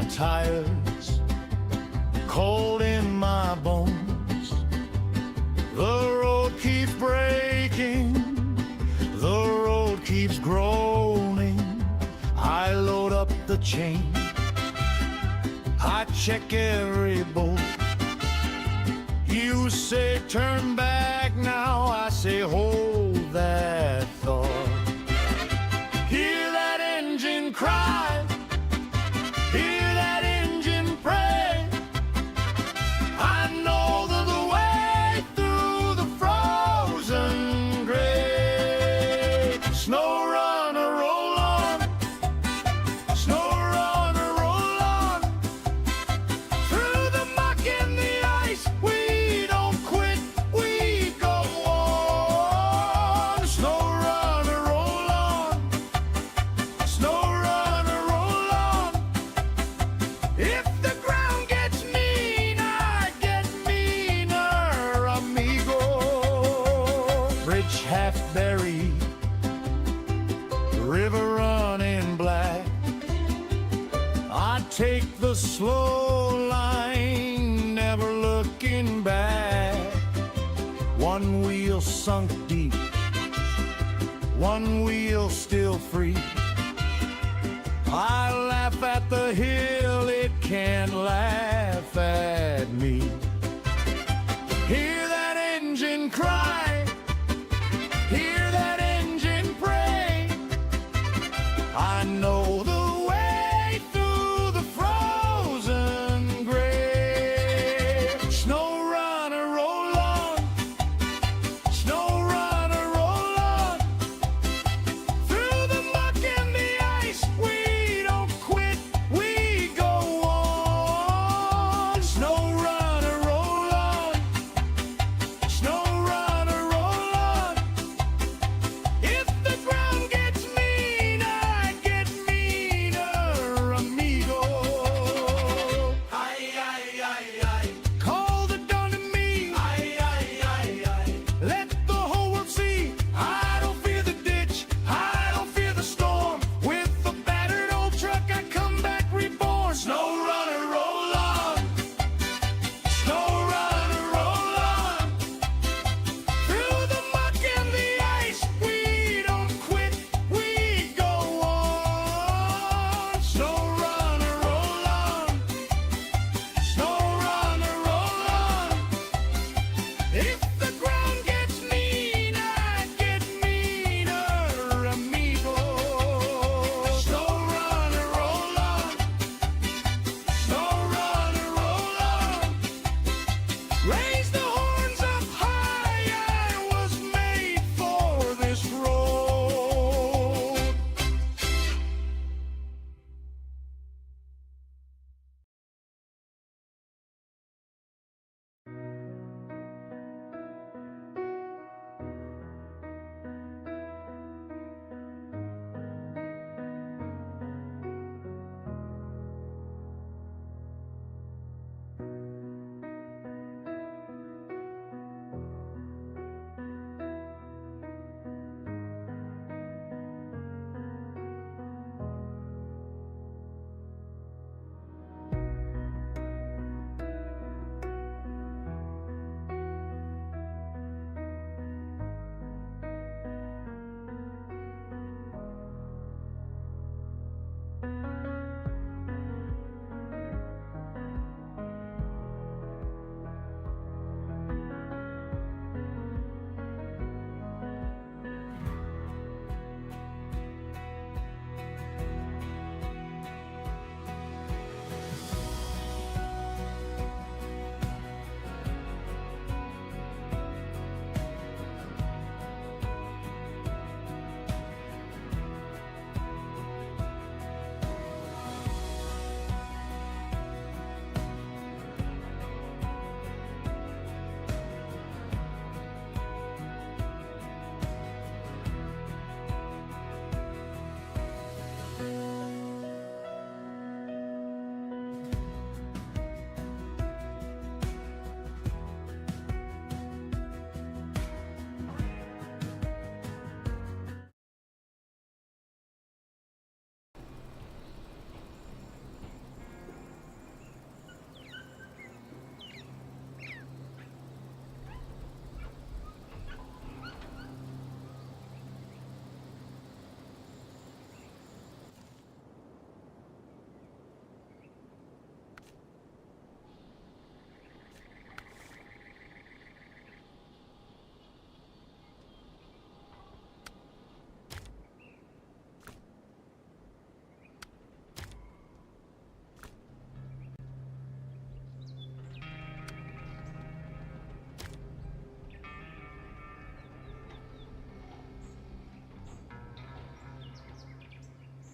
tires, cold in my bones. The road keeps breaking, the road keeps groaning. I load up the chain, I check every bolt. You say turn back now, I say hold that thought. Hear that engine cry, hear that engine pray. I know the way through the frozen gray. Snowrunner, roll on, Snowrunner, roll on. Through the muck and the ice, we don't quit, we go on. Snowrunner, roll on, Snowrunner, roll on. If the ground gets mean, I get meaner, amigo. Bridge half buried, river running black. I take the slow line, never looking back. One wheel sunk deep, one wheel still free. I laugh at the hill, it can't laugh at me. Hear that engine cry, hear that engine pray. I know the way through the frozen gray. Snowrunner, roll on, Snowrunner, roll on. Through the muck and the ice, we don't quit, we go on. Snowrunner, roll on, Snowrunner, roll on. If the ground gets mean, I get meaner, amigo. Ay, ay, ay, ay. Call the dawn to me. Ay, ay, ay, ay. Let the whole world see. I don't fear the ditch, I don't fear the storm. With a battered old truck, I come back reborn. Snowrunner, roll on, Snowrunner, roll on. Through the muck and the ice, we don't quit, we go on. Snowrunner, roll on, Snowrunner, roll on. If the ground gets mean, I get meaner, amigo. Snowrunner, roll on, Snowrunner, roll on. Raise the horns up high, I was made for this road.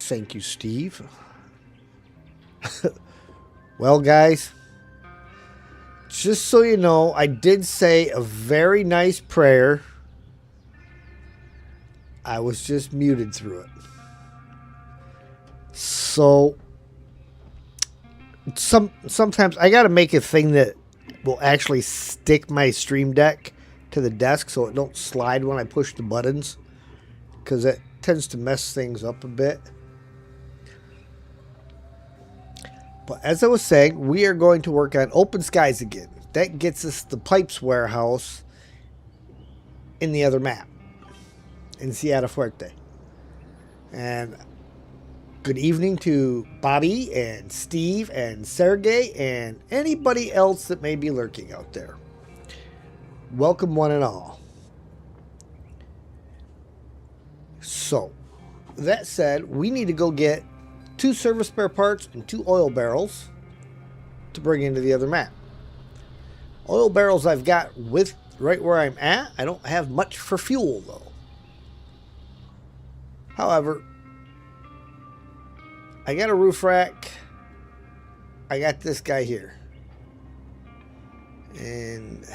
Thank you, Steve. Well, guys, just so you know, I did say a very nice prayer. I was just muted through it. So sometimes I gotta make a thing that will actually stick my Stream Deck to the desk so it don't slide when I push the buttons, because it tends to mess things up a bit. But as I was saying, we are going to work on Open Skies again. That gets us the Pipes Warehouse in the other map, in Ciudad Fuerte. And good evening to Bobby and Steve and Sergey and anybody else that may be lurking out there. Welcome one and all. So, that said, we need to go get 2 service spare parts and 2 oil barrels to bring into the other map. Oil barrels I've got with right where I'm at. I don't have much for fuel though. However, I got a roof rack. I got this guy here. And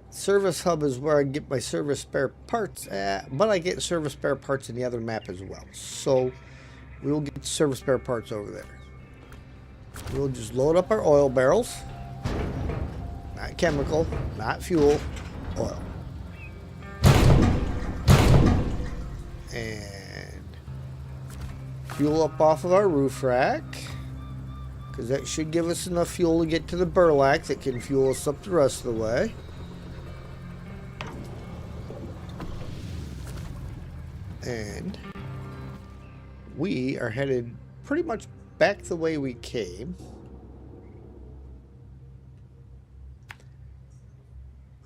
service hub is where I get my service spare parts at, but I get service spare parts in the other map as well. So we will get service spare parts over there. We'll just load up our oil barrels. Not chemical, not fuel, oil. And fuel up off of our roof rack, because that should give us enough fuel to get to the burlac that can fuel us up the rest of the way. And we are headed pretty much back the way we came.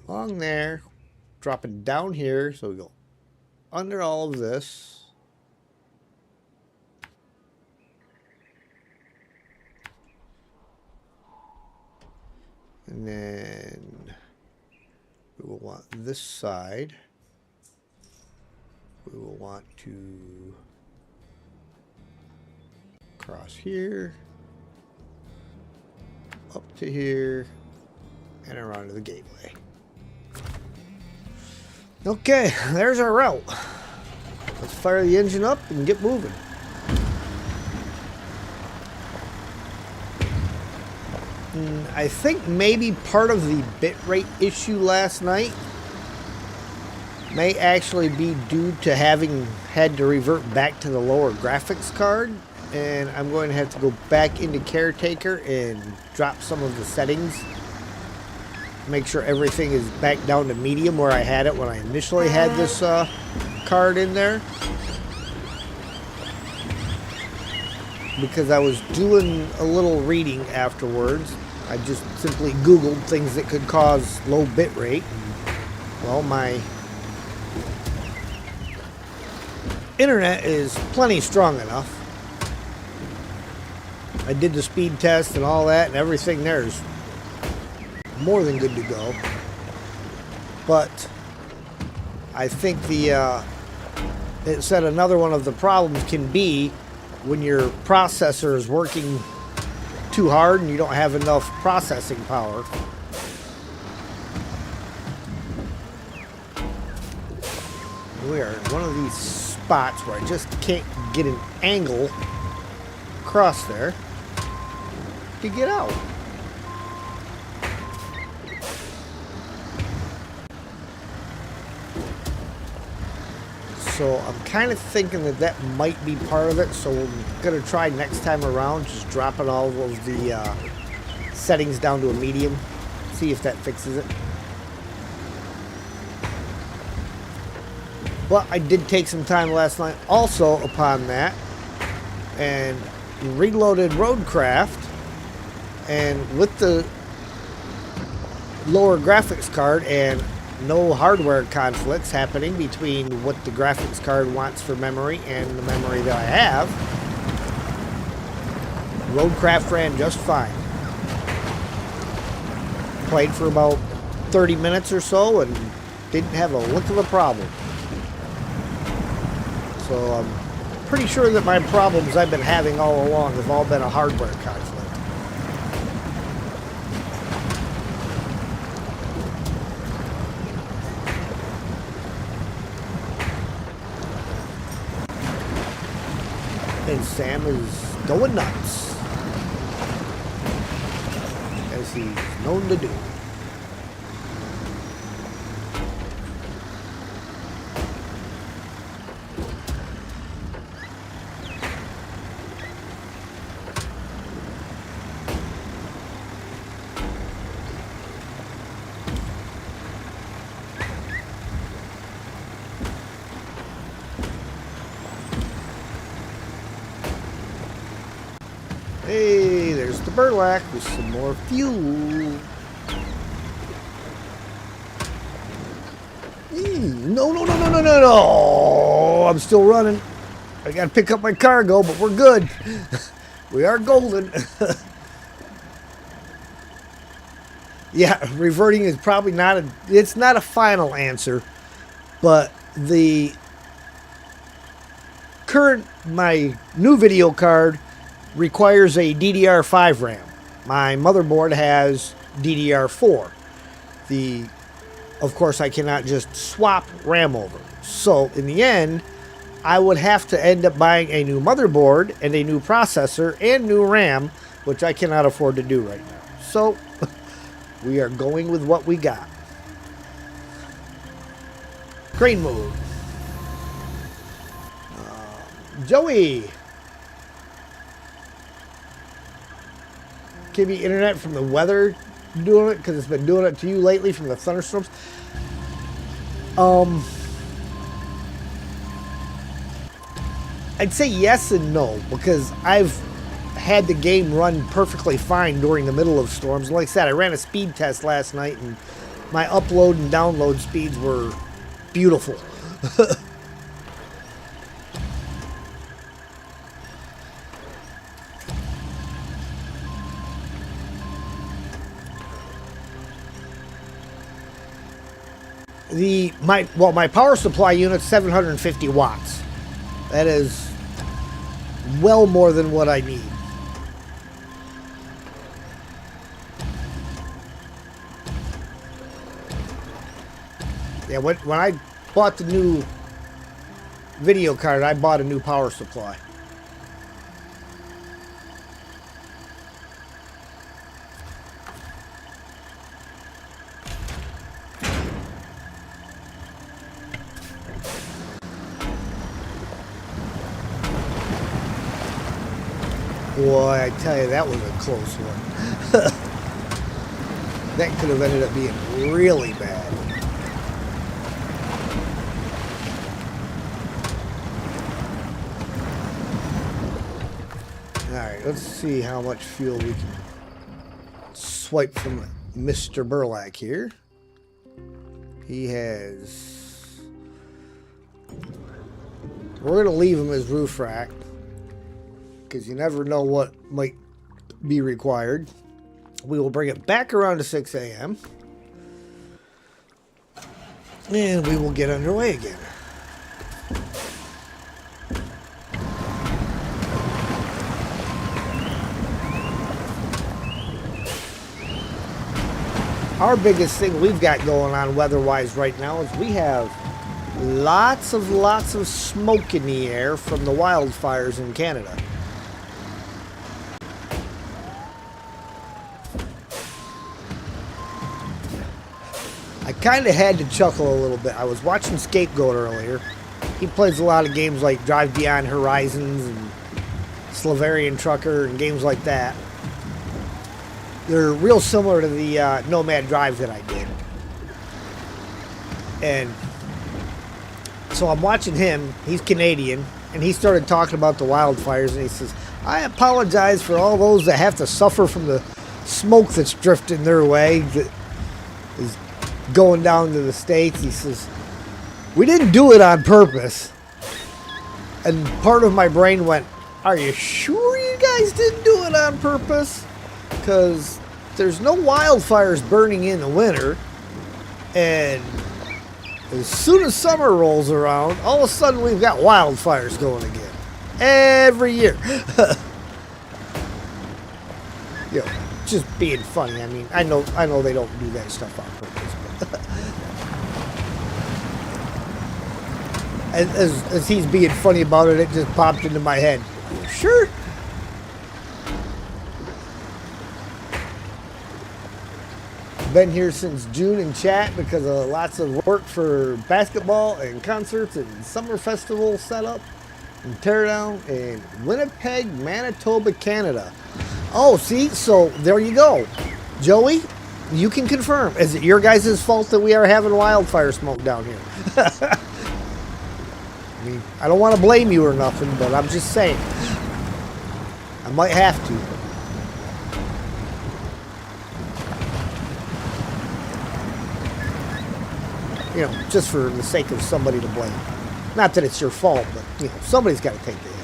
Along there, dropping down here, so we go under all of this. And then we will want this side. We will want to cross here, up to here, and around to the gateway. Okay, there's our route. Let's fire the engine up and get moving. I think maybe part of the bitrate issue last night may actually be due to having had to revert back to the lower graphics card, and I'm going to have to go back into Caretaker and drop some of the settings, make sure everything is back down to medium where I had it when I initially had this card in there, because I was doing a little reading afterwards. I just simply Googled things that could cause low bit rate. Well, my internet is plenty strong enough. I did the speed test and all that, and everything there is more than good to go. But I think it said another one of the problems can be when your processor is working too hard and you don't have enough processing power. We are in one of these spots where I just can't get an angle across there to get out. So I'm kind of thinking that that might be part of it. So we're going to try next time around just dropping all of the settings down to a medium. See if that fixes it. But I did take some time last night also upon that and reloaded Roadcraft, and with the lower graphics card and no hardware conflicts happening between what the graphics card wants for memory and the memory that I have, Roadcraft ran just fine. Played for about 30 minutes or so and didn't have a lick of a problem. So pretty sure that my problems I've been having all along have all been a hardware conflict. And Sam is going nuts, as he's known to do. Hey, there's the burlap with some more fuel. No. I'm still running. I gotta pick up my cargo, but we're good. We are golden. Yeah, reverting is probably not it's not a final answer, but the my new video card requires a DDR5 RAM. My motherboard has DDR4. Of course, I cannot just swap RAM over. So, in the end, I would have to end up buying a new motherboard and a new processor and new RAM, which I cannot afford to do right now. So, we are going with what we got. Crane mode. Joey. Give me internet from the weather doing it, because it's been doing it to you lately from the thunderstorms. I'd say yes and no, because I've had the game run perfectly fine during the middle of storms. Like I said, I ran a speed test last night, and my upload and download speeds were beautiful. My power supply unit's 750 watts. That is well more than what I need. Yeah, when I bought the new video card, I bought a new power supply. Boy, I tell you, that was a close one. That could have ended up being really bad. Alright, let's see how much fuel we can swipe from Mr. Burlak here. He has... We're going to leave him as roof rack, because you never know what might be required. We will bring it back around to 6 a.m. and we will get underway again. Our biggest thing we've got going on weather-wise right now is we have lots of smoke in the air from the wildfires in Canada. I kind of had to chuckle a little bit. I was watching Scapegoat earlier. He plays a lot of games like Drive Beyond Horizons and Slavarian Trucker and games like that. They're real similar to the Nomad Drive that I did. And so I'm watching him. He's Canadian. And he started talking about the wildfires. And he says, I apologize for all those that have to suffer from the smoke that's drifting their way. That is going down to the States. He says, we didn't do it on purpose. And part of my brain went, are you sure you guys didn't do it on purpose? Because there's no wildfires burning in the winter. And as soon as summer rolls around, all of a sudden we've got wildfires going again. every year. You know, just being funny. I mean, I know they don't do that stuff on purpose. But as he's being funny about it, it just popped into my head. Sure. Been here since June in chat because of lots of work for basketball and concerts and summer festival setup and teardown in Winnipeg, Manitoba, Canada. Oh, see? So there you go. Joey, you can confirm. Is it your guys' fault that we are having wildfire smoke down here? I mean, I don't want to blame you or nothing, but I'm just saying. I might have to. You know, just for the sake of somebody to blame. Not that it's your fault, but, you know, somebody's got to take the hit.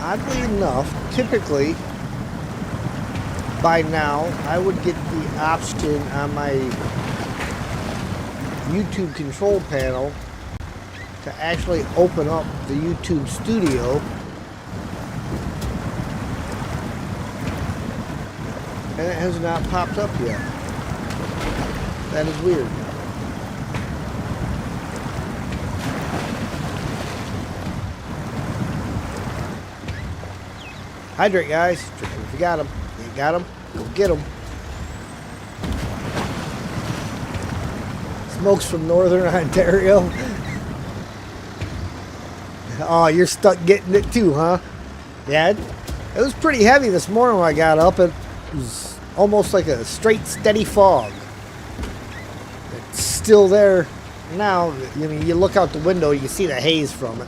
Oddly enough, typically, by now, I would get the option on my YouTube control panel to actually open up the YouTube studio. And it has not popped up yet. That is weird. Hydrate, guys. If you got them, you got them, go get them. Smokes from Northern Ontario. Oh, you're stuck getting it too, huh? Yeah, it was pretty heavy this morning when I got up. It was almost like a straight, steady fog. It's still there now. I mean, you look out the window, you see the haze from it.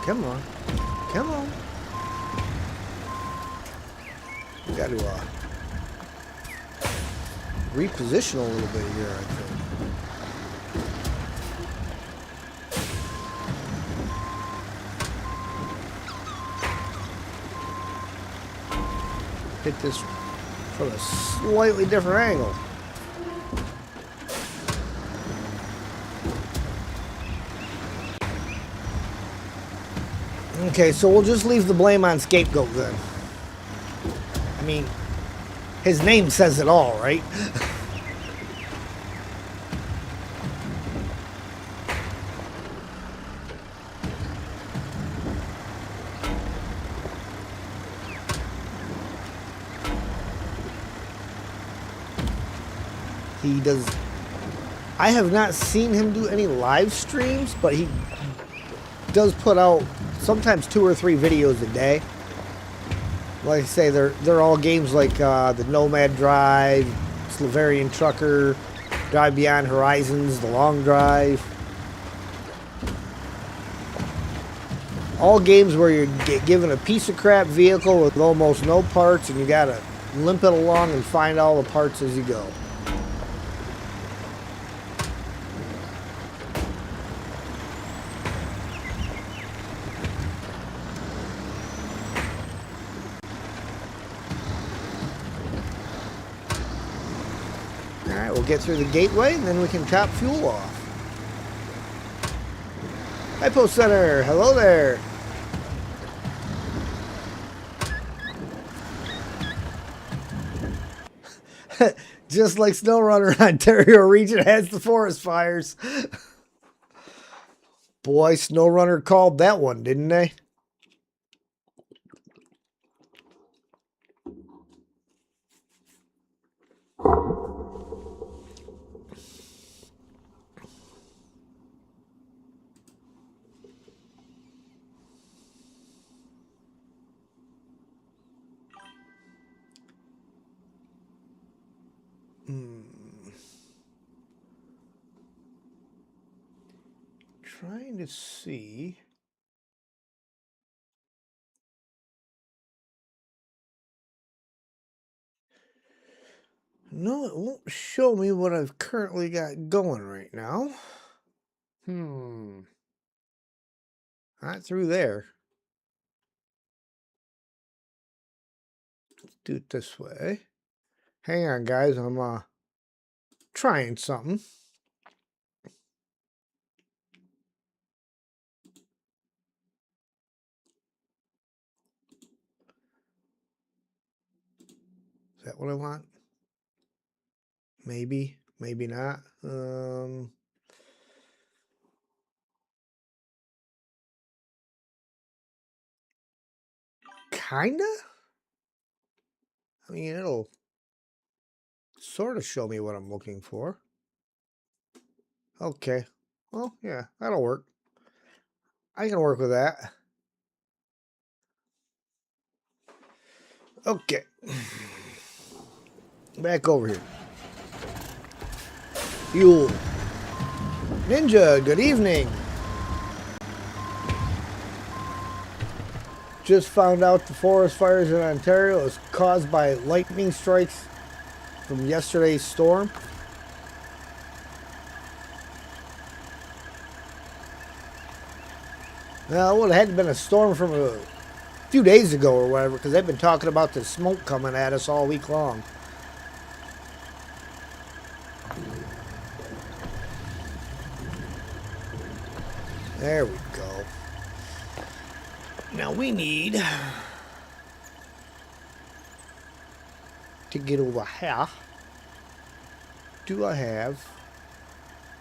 Come on. Come on. We got to reposition a little bit here, I think. Hit this from a slightly different angle. Okay, so we'll just leave the blame on Scapegoat then. I mean, his name says it all, right? He does. I have not seen him do any live streams, but he does put out sometimes 2 or 3 videos a day. Like I say, they're all games like the Nomad Drive, Slavarian Trucker, Drive Beyond Horizons, The Long Drive. All games where you're given a piece of crap vehicle with almost no parts and you gotta limp it along and find all the parts as you go. Alright, we'll get through the gateway and then we can top fuel off. Hi, Post Center. Hello there. Just like Snowrunner, Ontario region has the forest fires. Boy, Snowrunner called that one, didn't they? Trying to see. No, it won't show me what I've currently got going right now. Not through there. Let's do it this way. Hang on, guys. I'm trying something. Is that what I want? Maybe, maybe not. Kinda? I mean, it'll sort of show me what I'm looking for. Okay. Well, yeah, that'll work. I can work with that. Okay. Back over here. Fuel. Ninja, good evening. Just found out the forest fires in Ontario is caused by lightning strikes from yesterday's storm. Well, it would have had to been a storm from a few days ago or whatever, because they've been talking about the smoke coming at us all week long. There we go. Now we need to get over here. Do I have?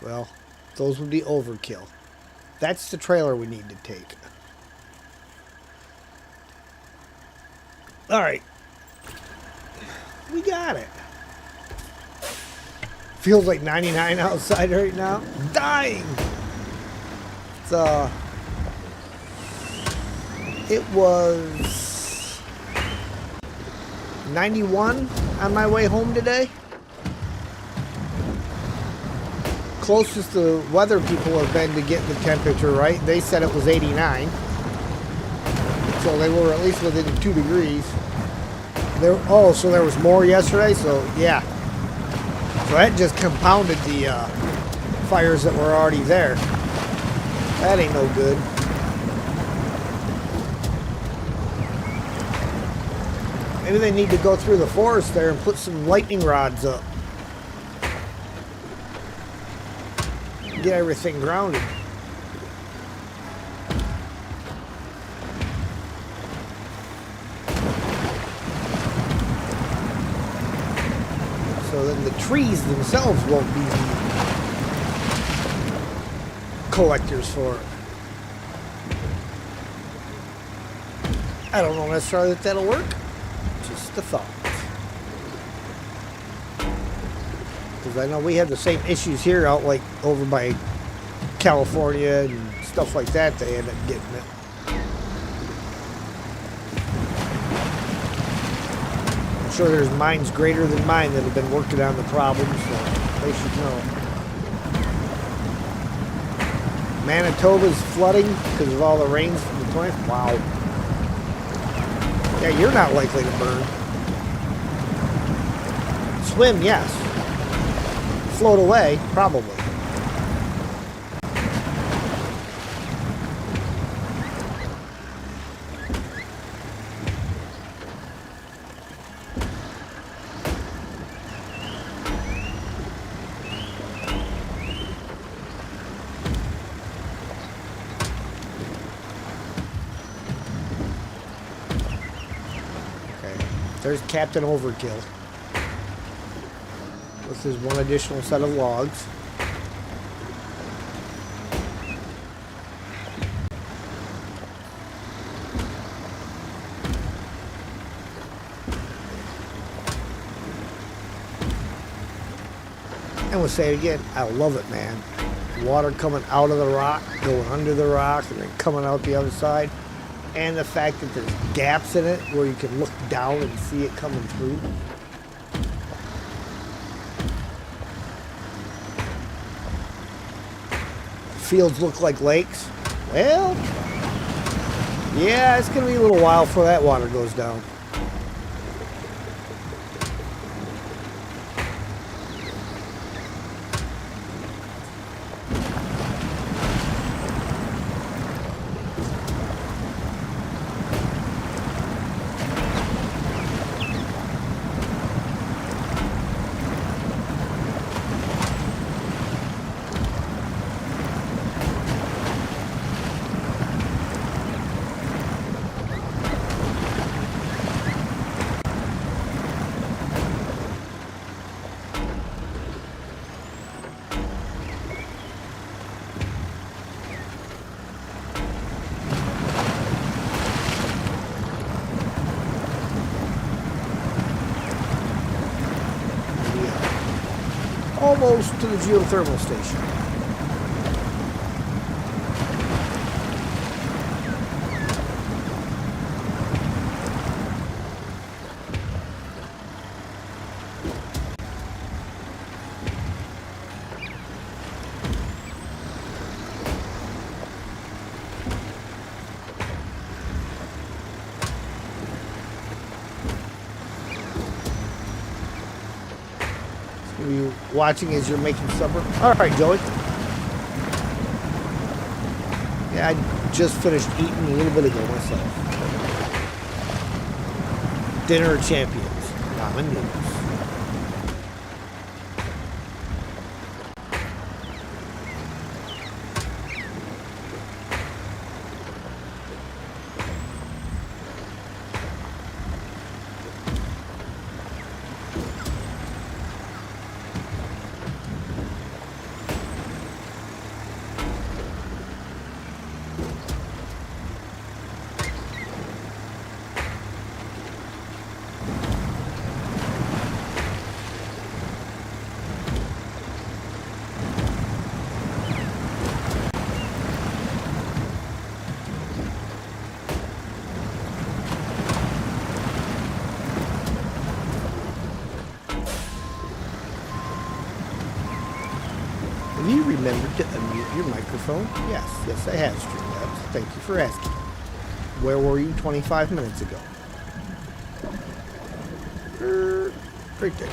Well, those would be overkill. That's the trailer we need to take. All right. We got it. Feels like 99 outside right now. Dying. It was 91 on my way home today. Closest the weather people have been to getting the temperature right. They said it was 89. So they were at least within 2 degrees. So there was more yesterday, so yeah. So that just compounded the fires that were already there. That ain't no good. Maybe they need to go through the forest there and put some lightning rods up. Get everything grounded. So then the trees themselves won't be collectors for it. I don't know necessarily that that'll work. Just a thought. Because I know we had the same issues here out like over by California and stuff like that. They ended up getting it. I'm sure there's minds greater than mine that have been working on the problem, so they should know. Manitoba's flooding because of all the rains from the 20th. Wow. Yeah, you're not likely to burn. Swim, yes. Float away, probably. There's Captain Overkill. This is one additional set of logs. And we'll say it again, I love it, man. Water coming out of the rock, going under the rock, and then coming out the other side. And the fact that there's gaps in it where you can look down and see it coming through. Fields look like lakes. Well, yeah, it's going to be a little while before that water goes down. Almost to the geothermal station. You watching as you're making supper? All right, Joey. Yeah, I just finished eating a little bit ago myself. Dinner of champions, ramen noodles. Have you remembered to unmute your microphone? Yes, I have, Streamlabs. Thank you for asking. Where were you 25 minutes ago? Right there.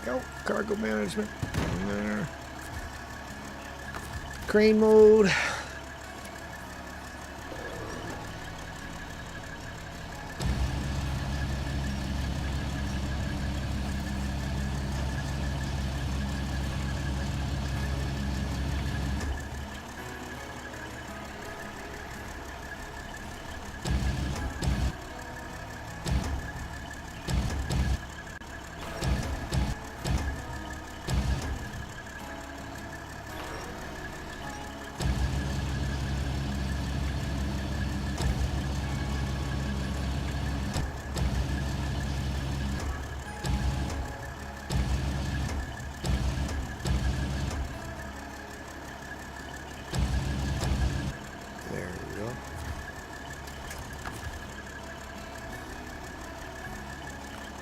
Go, cargo management. There. Crane mode.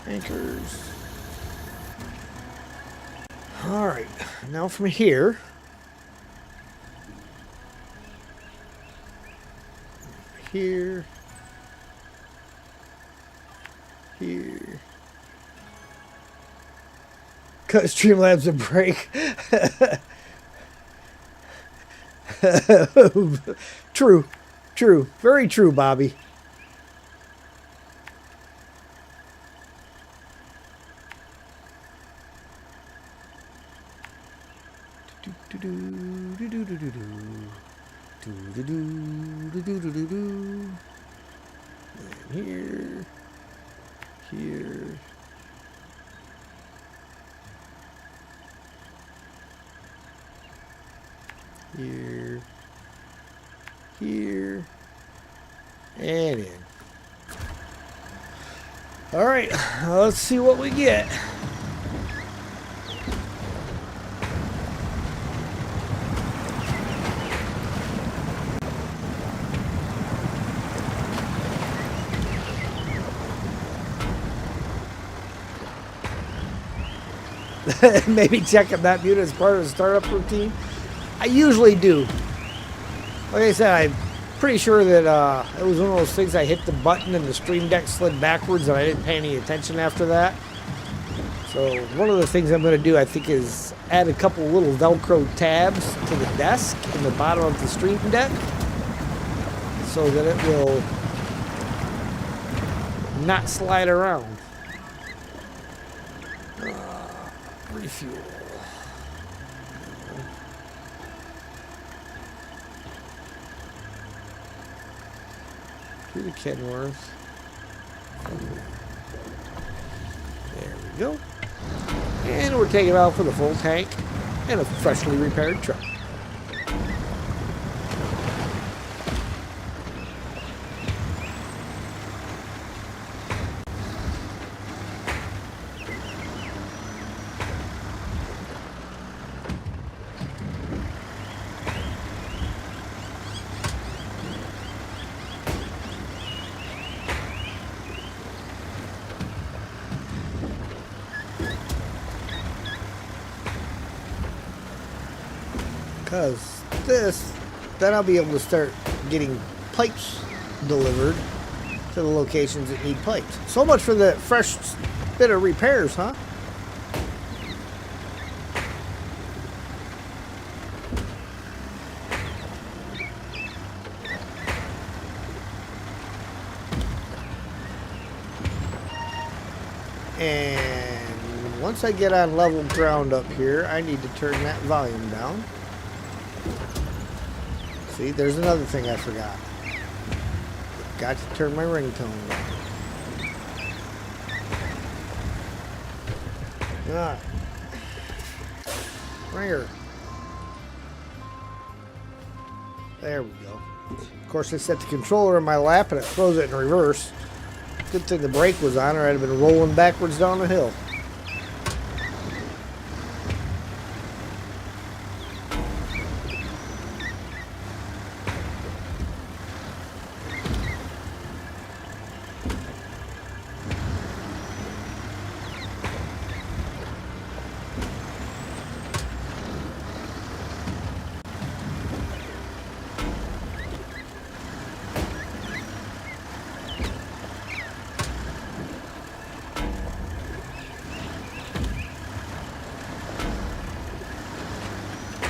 Anchors. All right, now from here, here, here. Cut Streamlabs a break. True, true, very true, Bobby. And here, here. Here, here, and in. All right, let's see what we get. Maybe check if that mute is part of the startup routine. I usually do. Like I said, I'm pretty sure that it was one of those things I hit the button and the stream deck slid backwards and I didn't pay any attention after that. So one of the things I'm going to do, I think, is add a couple little Velcro tabs to the desk in the bottom of the stream deck so that it will not slide around. Refuel. To the Kenworth. There we go. And we're taking it out for the full tank and a freshly repaired truck. Because this, then I'll be able to start getting pipes delivered to the locations that need pipes. So much for the fresh bit of repairs, huh? And once I get on level ground up here, I need to turn that volume down. See, there's another thing I forgot. Got to turn my ringtone down. Alright. Ringer. There we go. Of course, I set the controller in my lap and it throws it in reverse. Good thing the brake was on or I'd have been rolling backwards down the hill.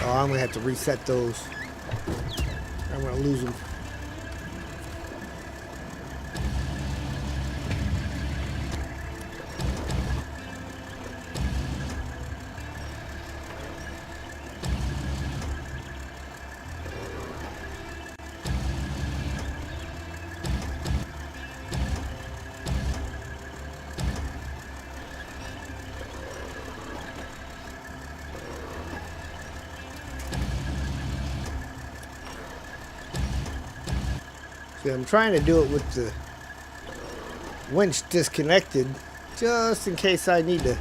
Oh, I'm going to have to reset those. I'm going to lose them. I'm trying to do it with the winch disconnected just in case I need to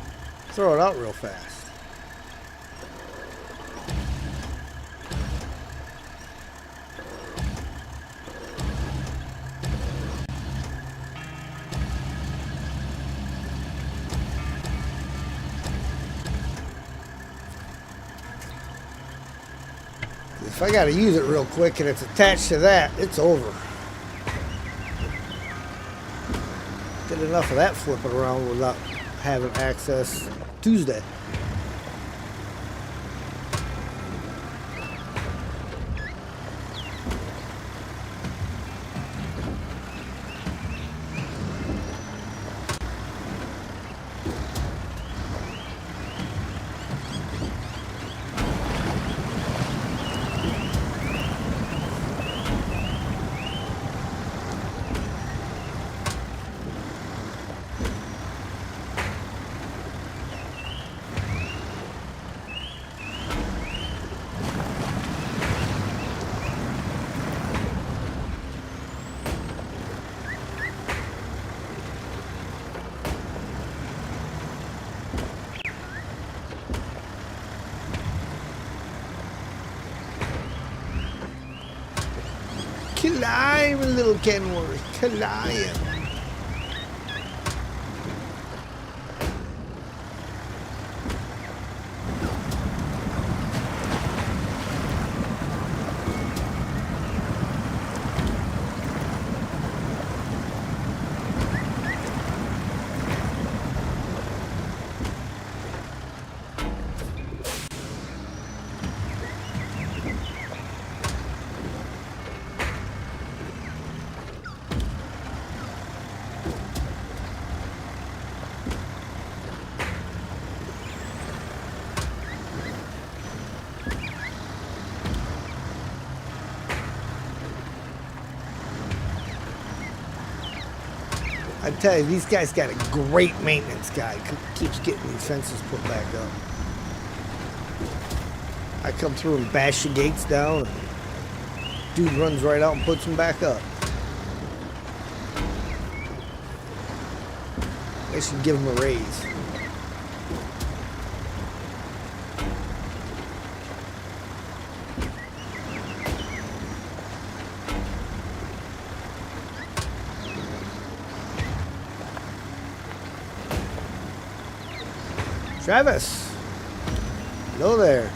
throw it out real fast. If I gotta use it real quick and it's attached to that, it's over. Did enough of that flipping around without having access Tuesday. Climb, little Kenworth, climb. I tell you, these guys got a great maintenance guy. Keeps getting these fences put back up. I come through and bash the gates down. And dude runs right out and puts them back up. I should give him a raise. Travis, hello there.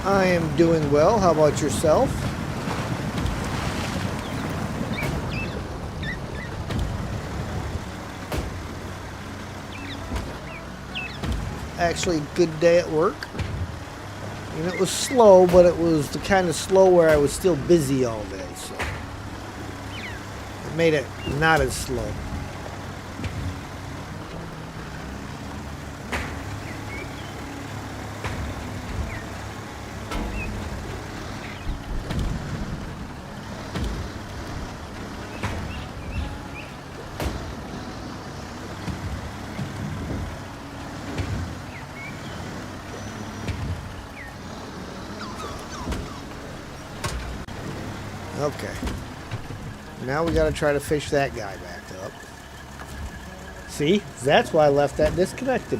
I am doing well. How about yourself? Actually, good day at work. And it was slow, but it was the kind of slow where I was still busy all day, so it made it not as slow. Okay. Now we got to try to fish that guy back up. See? That's why I left that disconnected.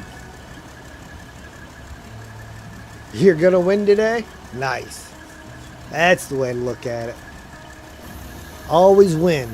You're going to win today? Nice. That's the way to look at it. Always win.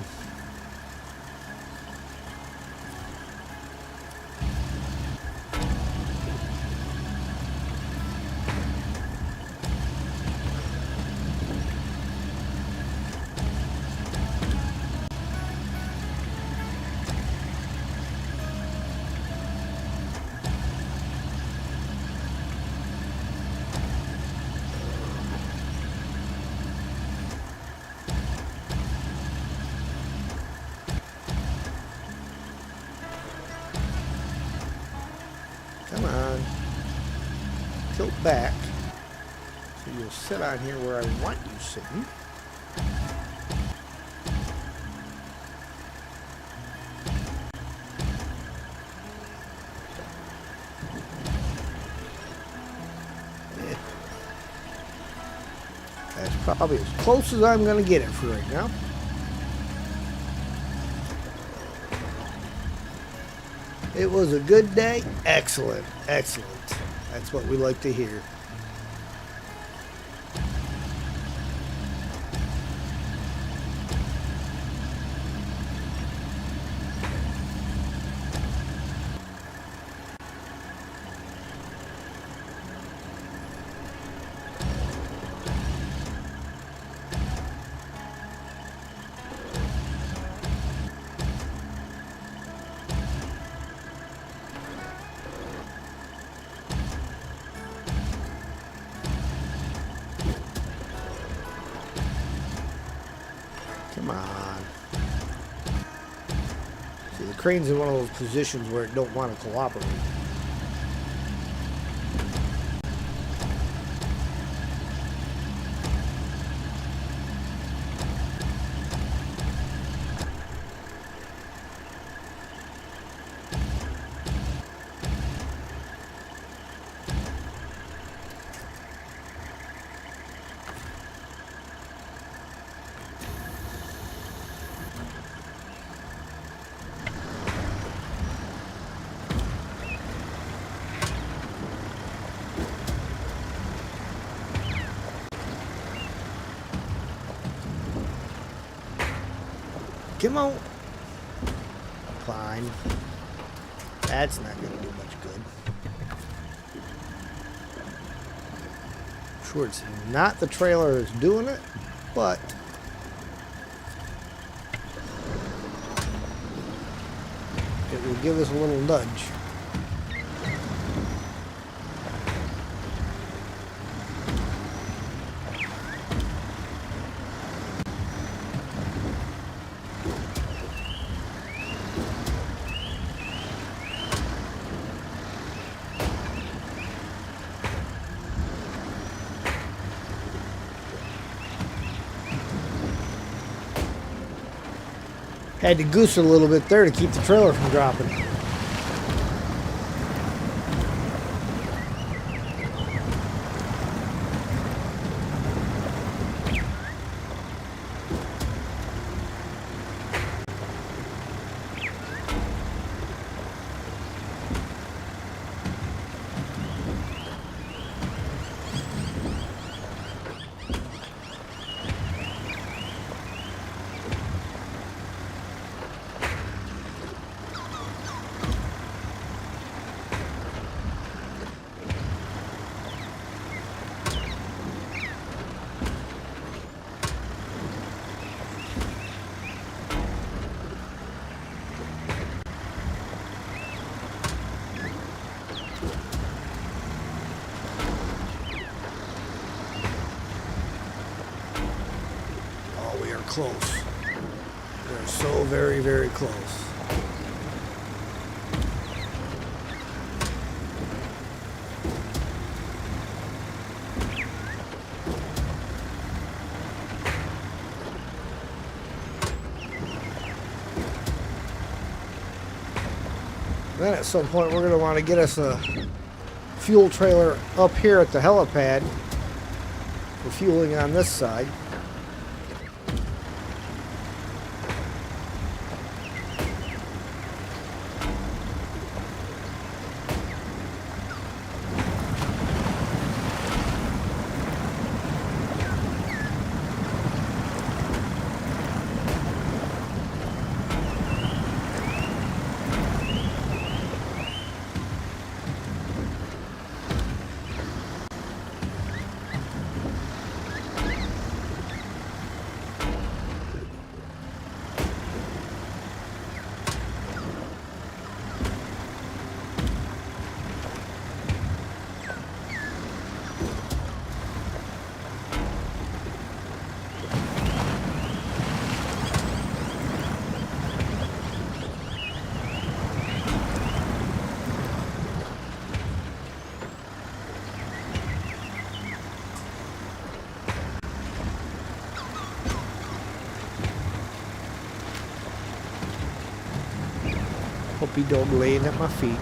back. So you'll sit on here where I want you sitting. That's probably as close as I'm going to get it for right now. It was a good day. Excellent. Excellent. That's what we like to hear. Come on. See, the crane's in one of those positions where it don't want to cooperate. Come on. Climb. That's not going to do much good. I'm sure it's not the trailer that's doing it, but it will give us a little nudge. Had to goose it a little bit there to keep the trailer from dropping. Close. We're so very, very close. Then at some point we're going to want to get us a fuel trailer up here at the helipad for fueling on this side. Puppy dog laying at my feet.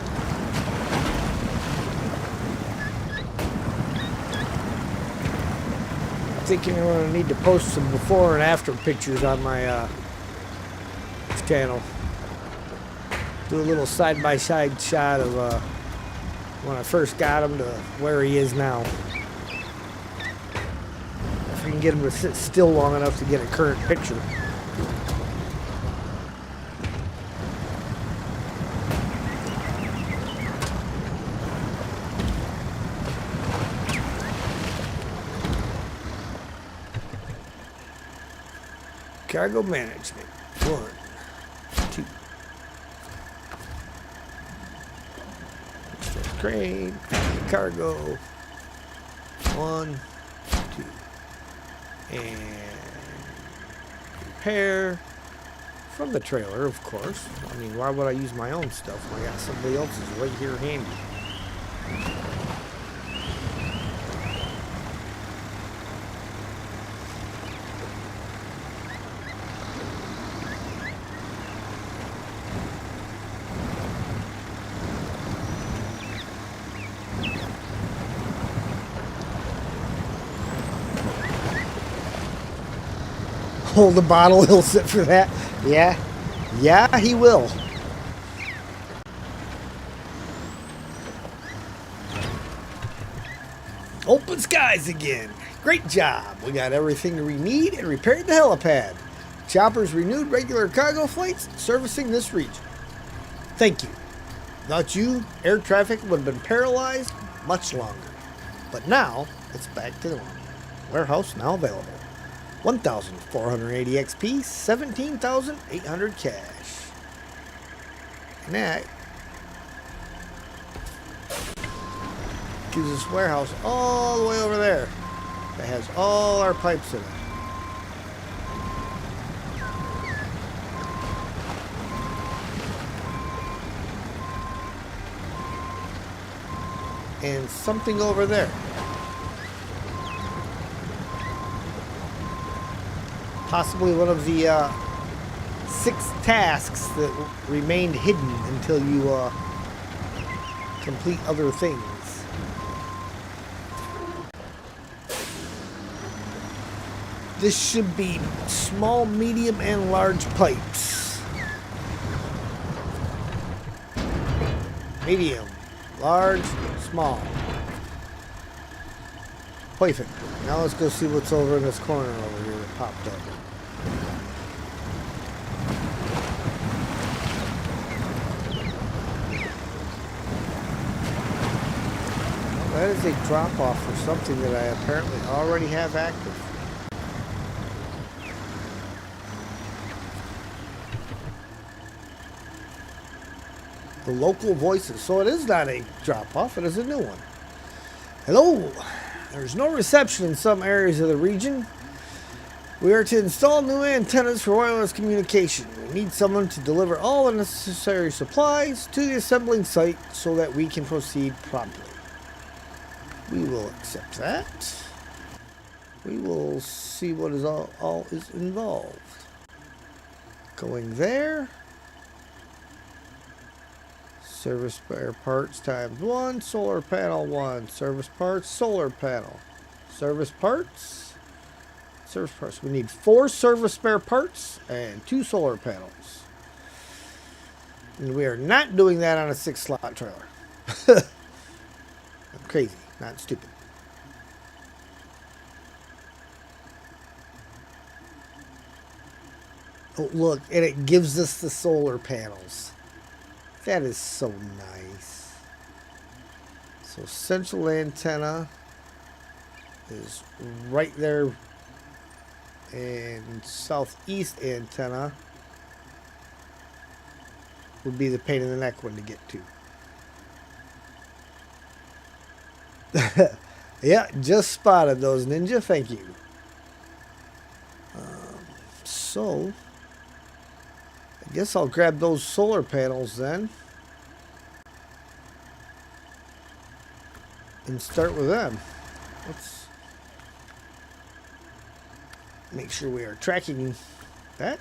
I'm thinking I'm going to need to post some before and after pictures on my channel. Do a little side-by-side shot of when I first got him to where he is now. If I can get him to sit still long enough to get a current picture. Cargo management. 1, 2. Crane. Cargo. 1, 2. And repair from the trailer, of course. I mean, why would I use my own stuff when I got somebody else's right here handy? Hold the bottle, he'll sit for that. Yeah, he will. Open skies again. Great job. We got everything we need and repaired the helipad. Choppers renewed regular cargo flights servicing this region. Thank you. Without you, air traffic would have been paralyzed much longer. But now, it's back to normal. Warehouse now available. 1,480 XP, 17,800 cash. And that gives us warehouse all the way over there. That has all our pipes in it. And something over there. Possibly one of the 6 tasks that remained hidden until you complete other things. This should be small, medium, and large pipes. Medium, large, small. Perfect. Now let's go see what's over in this corner over here that popped up. That is a drop-off for something that I apparently already have active. The local voices. So it is not a drop-off, it is a new one. Hello! There's no reception in some areas of the region. We are to install new antennas for wireless communication. We need someone to deliver all the necessary supplies to the assembling site so that we can proceed promptly. We will accept that. We will see what is all is involved. Going there. Service spare parts times 1, solar panel 1, service parts, solar panel. Service parts. Service parts. We need 4 service spare parts and 2 solar panels. And we are not doing that on a 6-slot trailer. I'm crazy, not stupid. Oh, look, and it gives us the solar panels. That is so nice. So central antenna is right there, and southeast antenna would be the pain in the neck one to get to. Yeah, just spotted those, Ninja. Thank you. So I guess I'll grab those solar panels then and start with them. Let's make sure we are tracking that.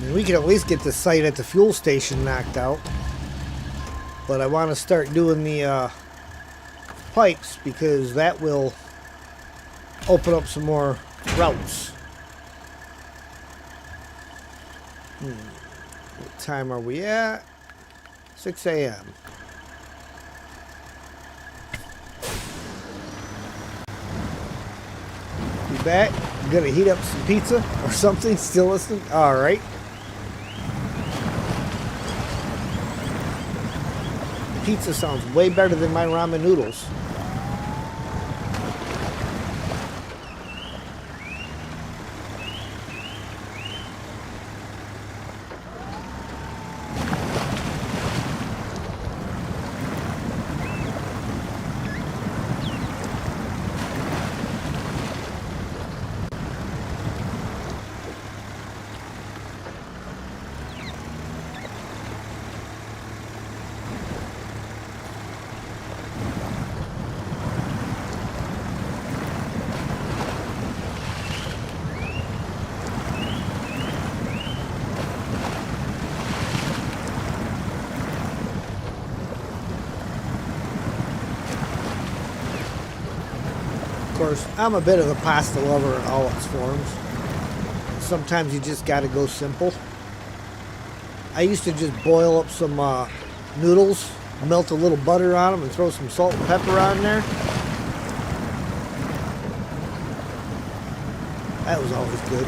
And we can at least get the site at the fuel station knocked out. But I want to start doing the pipes because that will open up some more routes. What time are we at? 6 a.m. Be back. I'm gonna heat up some pizza or something. Still listening? Alright. Pizza sounds way better than my ramen noodles. Of course, I'm a bit of a pasta lover in all its forms. Sometimes you just gotta go simple. I used to just boil up some noodles, melt a little butter on them, and throw some salt and pepper on there. That was always good.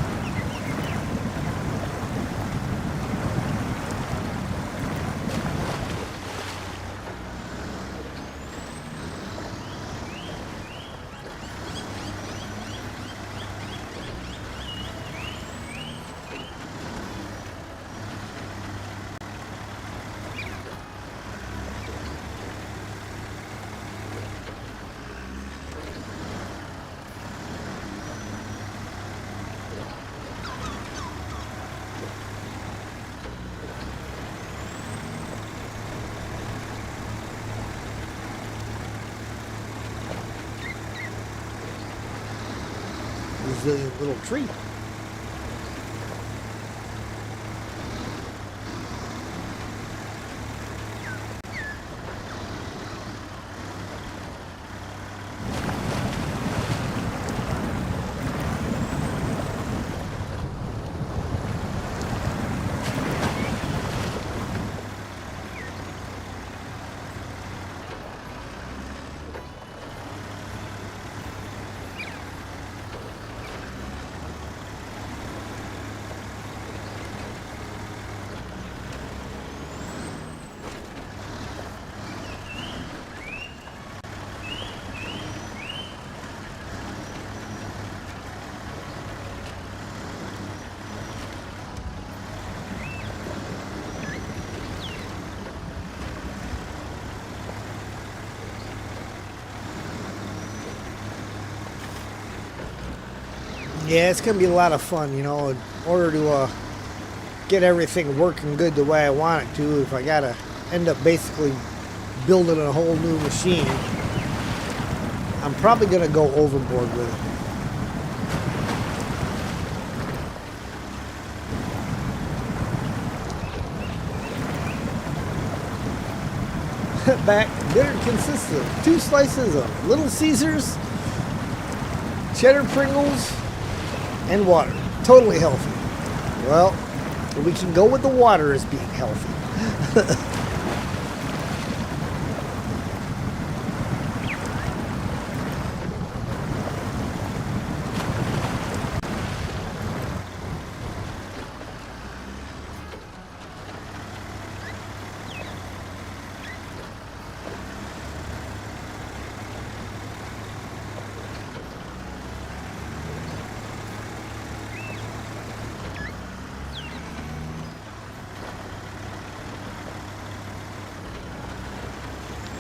Resilient little tree. Yeah, it's going to be a lot of fun, you know, in order to get everything working good the way I want it to. If I got to end up basically building a whole new machine, I'm probably going to go overboard with it. Back, dinner consists of 2 slices of Little Caesars, cheddar Pringles, and water. Totally healthy. Well, we can go with the water as being healthy.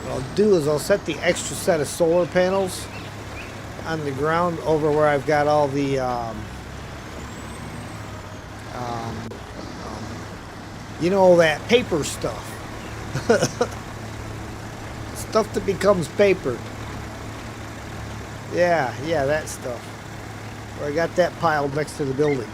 What I'll do is I'll set the extra set of solar panels on the ground over where I've got all the you know, that paper stuff. Stuff that becomes paper. Yeah, that stuff. Where I got that piled next to the building.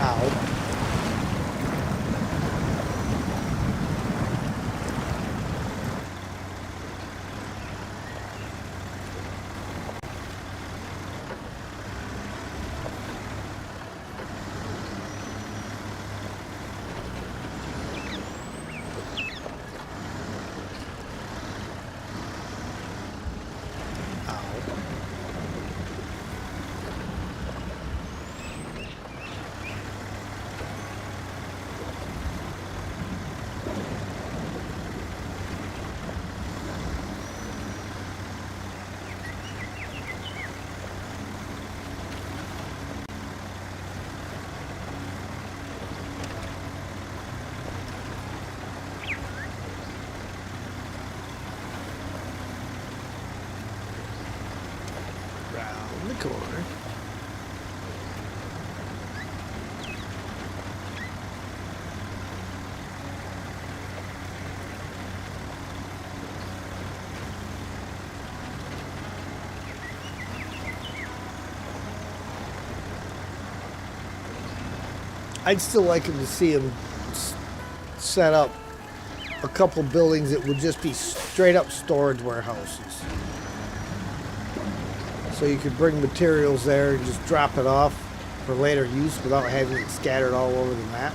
Ow. Round the corner. I'd still like him to see him set up a couple buildings that would just be straight up storage warehouses. So you could bring materials there and just drop it off for later use without having it scattered all over the map.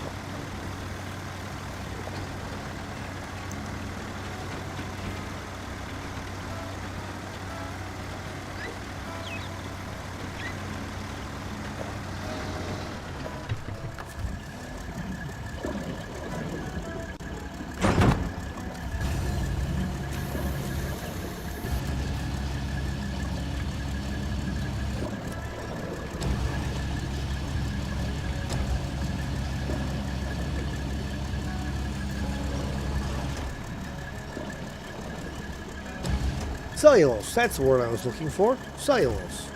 Cellulose, that's the word I was looking for. Cellulose.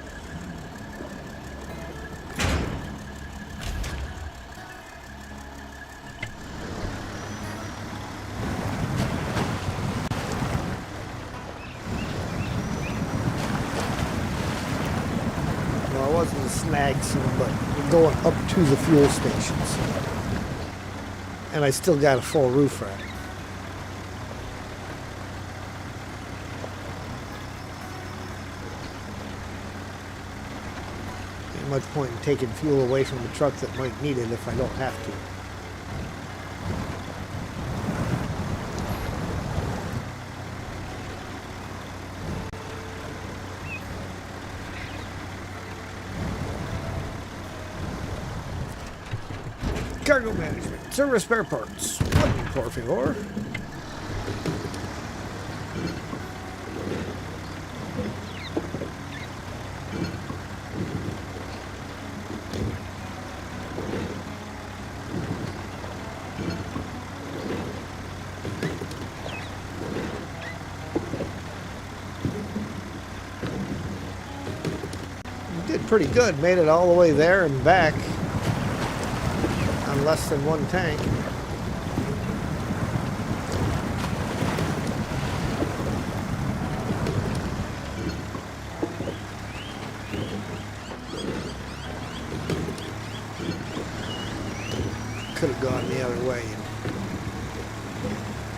Well, it wasn't a snag soon, but we're going up to the fuel stations. And I still got a full roof rack. Much point in taking fuel away from the truck that might need it if I don't have to. Cargo management, service spare parts. Por favor. Pretty good. Made it all the way there and back on less than one tank. Could have gone the other way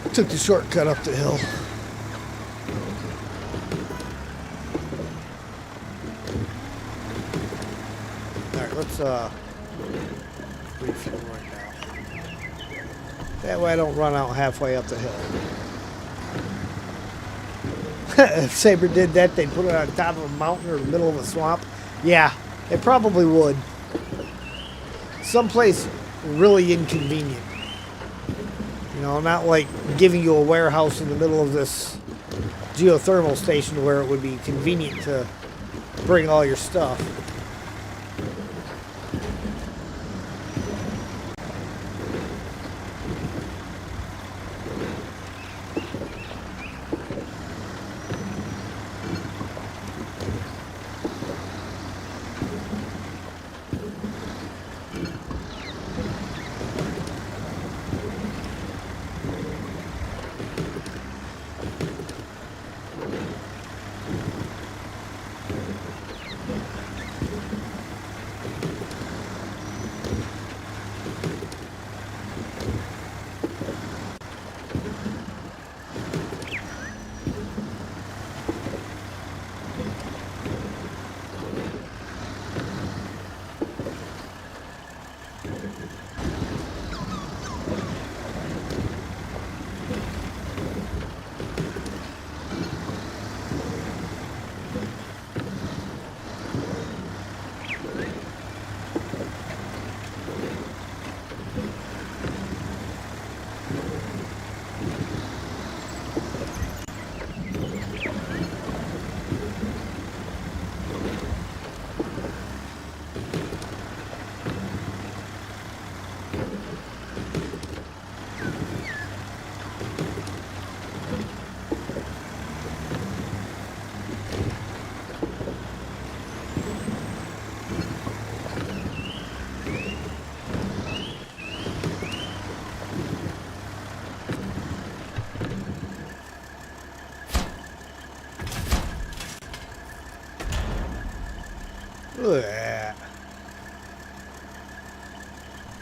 and took the shortcut up the hill. Let's refuel right now. That way I don't run out halfway up the hill. If Sabre did that, they'd put it on top of a mountain or the middle of a swamp. Yeah, it probably would. Someplace really inconvenient. You know, not like giving you a warehouse in the middle of this geothermal station where it would be convenient to bring all your stuff.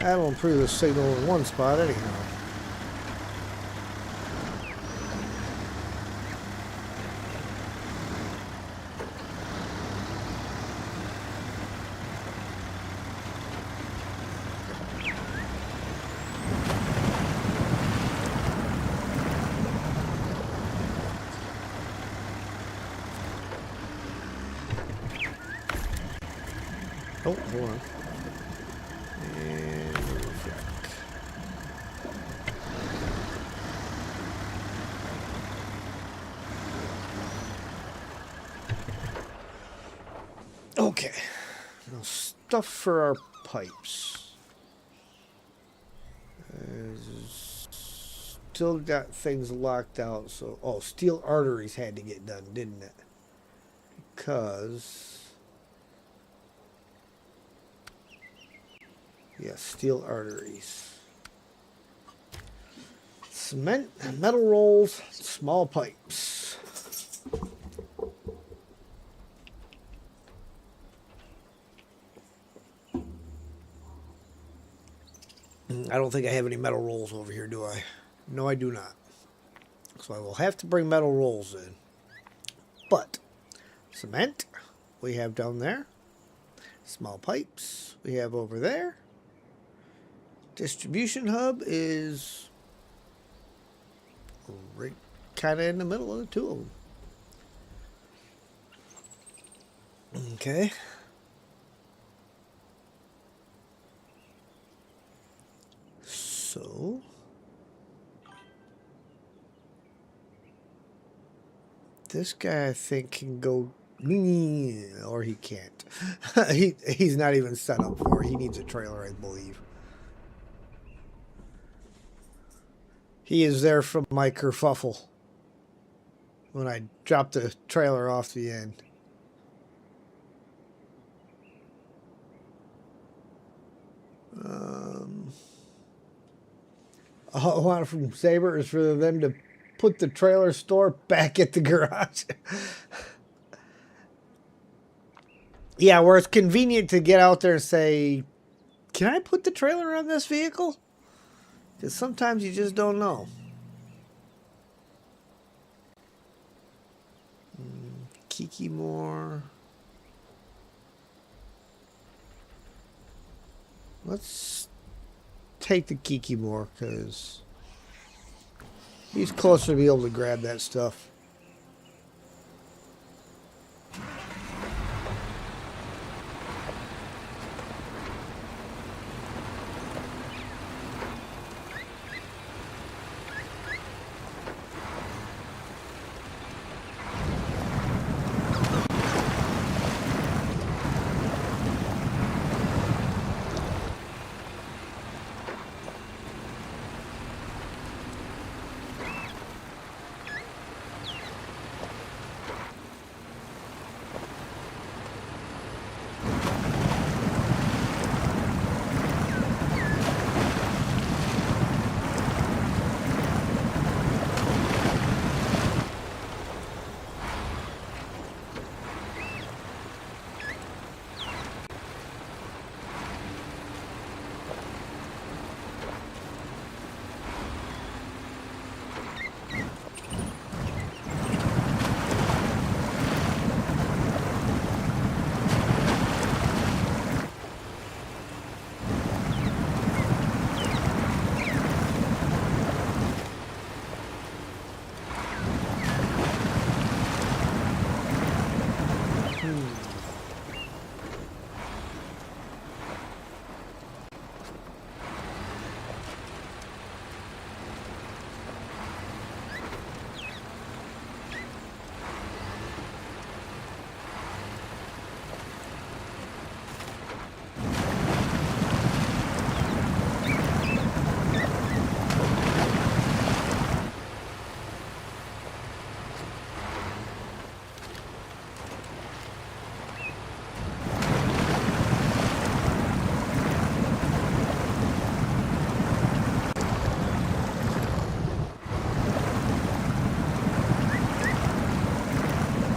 That'll improve the signal in one spot anyhow. Oh, hold on. And okay. Now stuff for our pipes. Still got things locked out, so oh, steel arteries had to get done, didn't it? Because yeah, steel arteries. Cement, metal rolls, small pipes. I don't think I have any metal rolls over here, do I? No, I do not. So I will have to bring metal rolls in. But cement, we have down there. Small pipes, we have over there. Distribution hub is right kind of in the middle of the two of them. Okay. So this guy I think can go, or he can't. He's not even set up for it. He needs a trailer, I believe. He is there from my kerfuffle when I dropped the trailer off the end. All I want from Sabre is for them to put the trailer store back at the garage. Yeah, where it's convenient to get out there and say, can I put the trailer on this vehicle? Because sometimes you just don't know. Kiki Moore. Let's take the Kiki Moore because he's closer to be able to grab that stuff.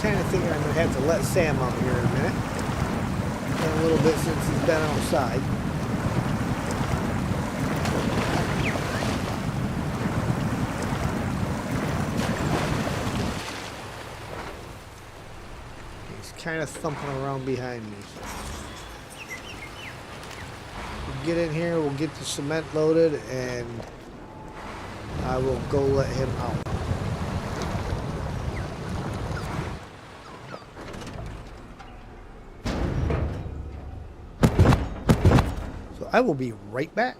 Kind of thinking I'm going to have to let Sam out here in a minute. Been a little bit since he's been outside. kind of thumping around behind me. We'll get in here, we'll get the cement loaded, and I will go let him out. So I will be right back.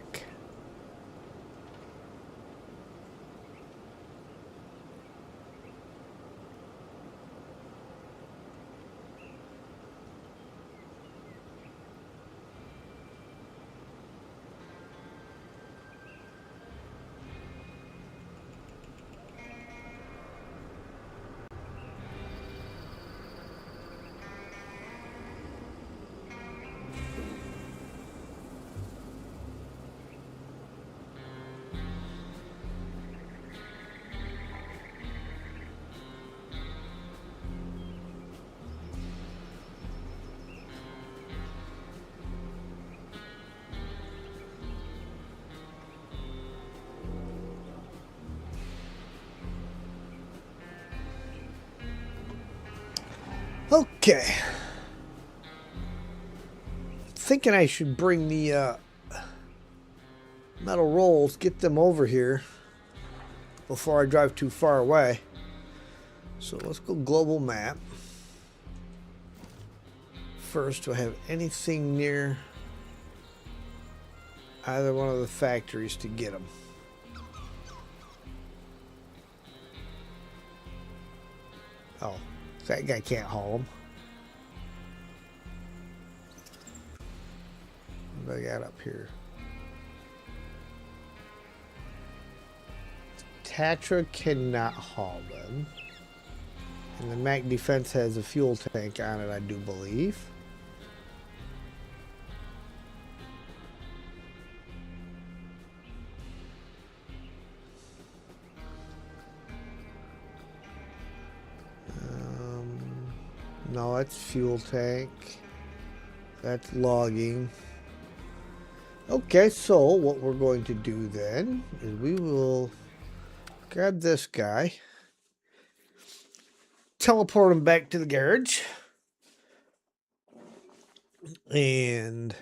Okay. Thinking I should bring the metal rolls, get them over here before I drive too far away. So let's go global map. First, do I have anything near either one of the factories to get them? Oh, that guy can't haul them. What do I got up here? Tatra cannot haul them. And the Mac Defense has a fuel tank on it, I do believe. No, that's fuel tank. That's logging. Okay, so what we're going to do then is we will grab this guy, teleport him back to the garage, and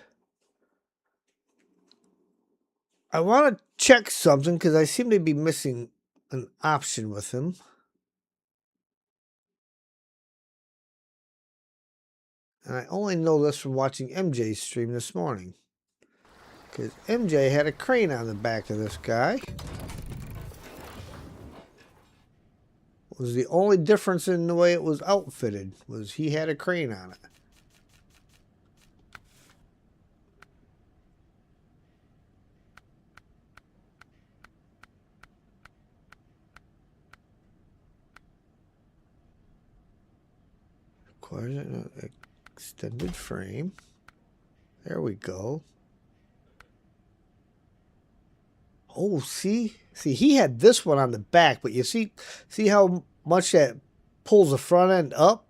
I want to check something because I seem to be missing an option with him. And I only know this from watching MJ's stream this morning. Because MJ had a crane on the back of this guy. Was the only difference in the way it was outfitted, was he had a crane on it. Requires an extended frame. There we go. Oh, see, he had this one on the back, but you see how much that pulls the front end up?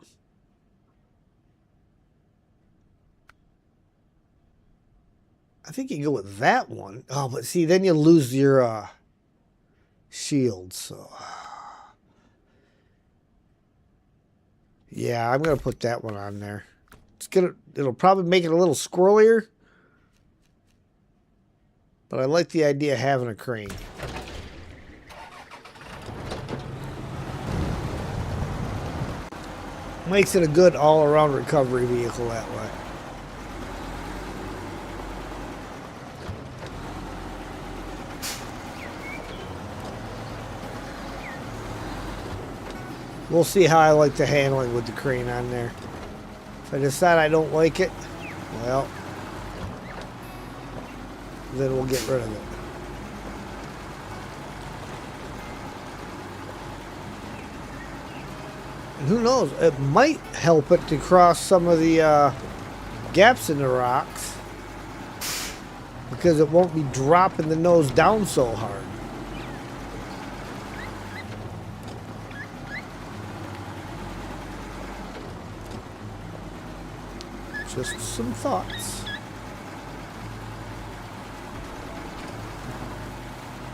I think you go with that one. Oh, but see, then you lose your shield. So, yeah, I'm gonna put that one on there. It'll probably make it a little squirrelier. But I like the idea of having a crane. Makes it a good all-around recovery vehicle that way. We'll see how I like the handling with the crane on there. If I decide I don't like it, well, then we'll get rid of it. And who knows, it might help it to cross some of the gaps in the rocks, because it won't be dropping the nose down so hard. Just some thoughts.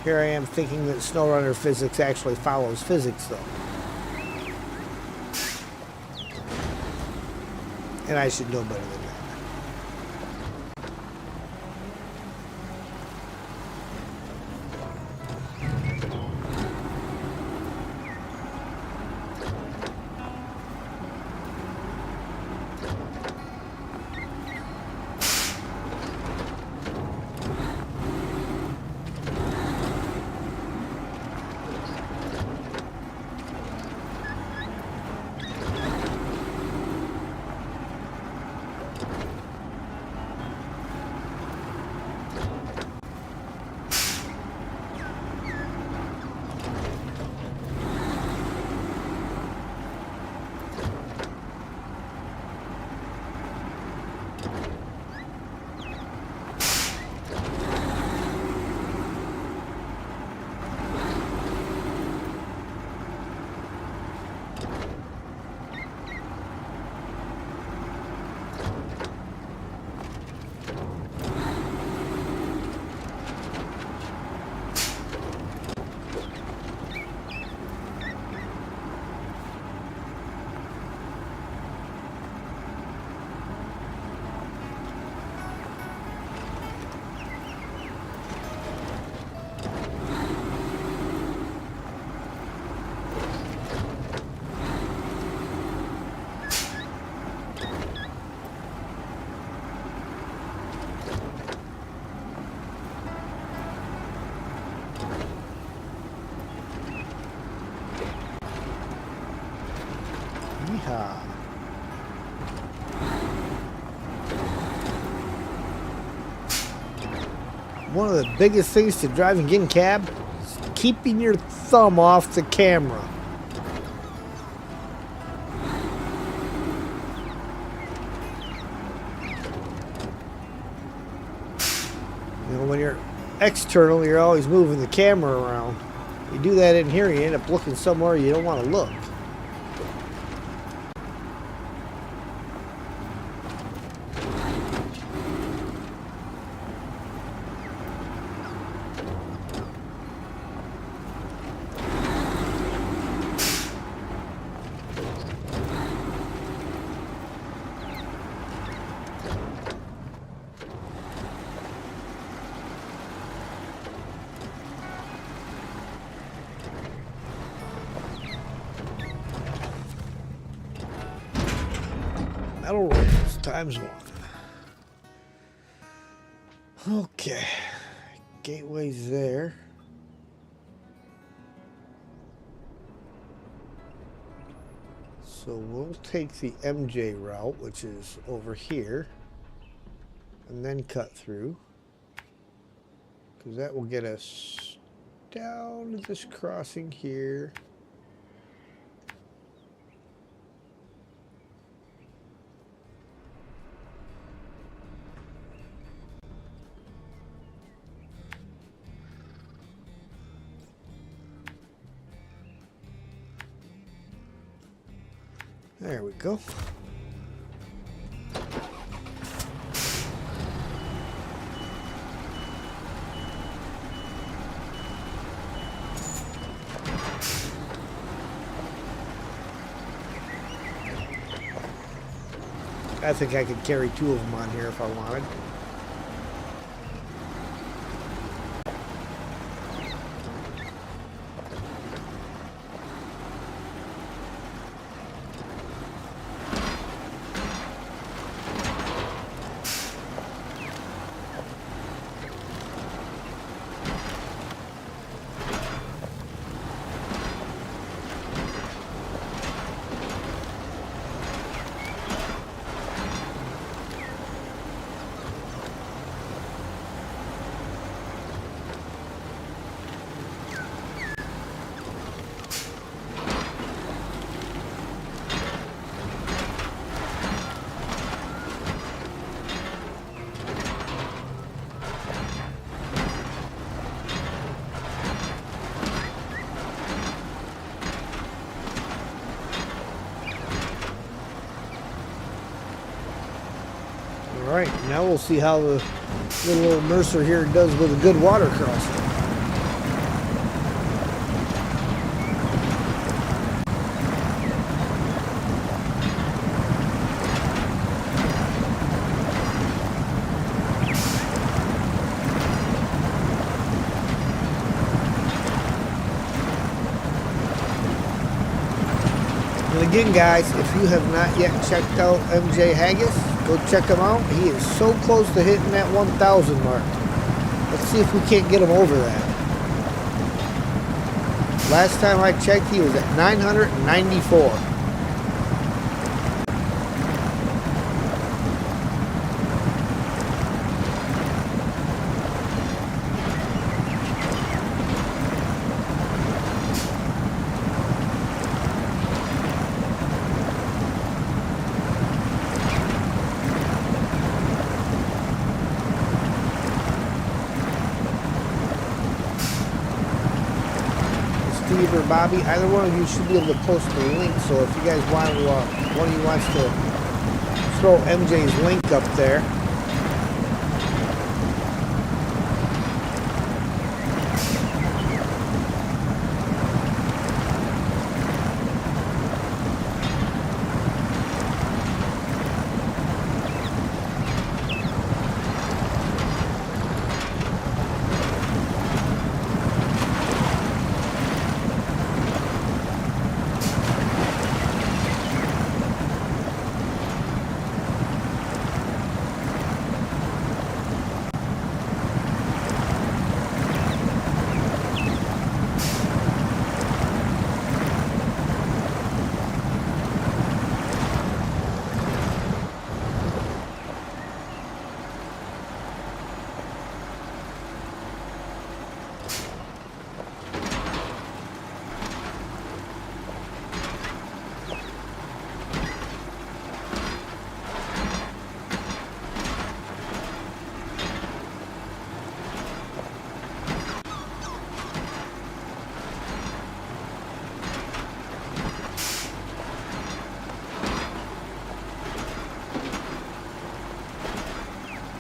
Here I am thinking that Snowrunner physics actually follows physics, though. And I should know better than that. Yeehaw. One of the biggest things to driving in cab is keeping your thumb off the camera. You know, when you're external, you're always moving the camera around. You do that in here, you end up looking somewhere you don't want to look. Metal rails times 1. Okay. Gateway's there. So we'll take the MJ route, which is over here, and then cut through, because that will get us down to this crossing here. There we go. I think I could carry 2 of them on here if I wanted. Alright, now we'll see how the little old Mercer here does with a good water crossing. again, guys, if you have not yet checked out MJ Haggis, go check him out. He is so close to hitting that 1,000 mark. Let's see if we can't get him over that. Last time I checked, he was at 994. Steve or Bobby, either one of you should be able to post the link. So if you guys want, one of you wants to throw MJ's link up there.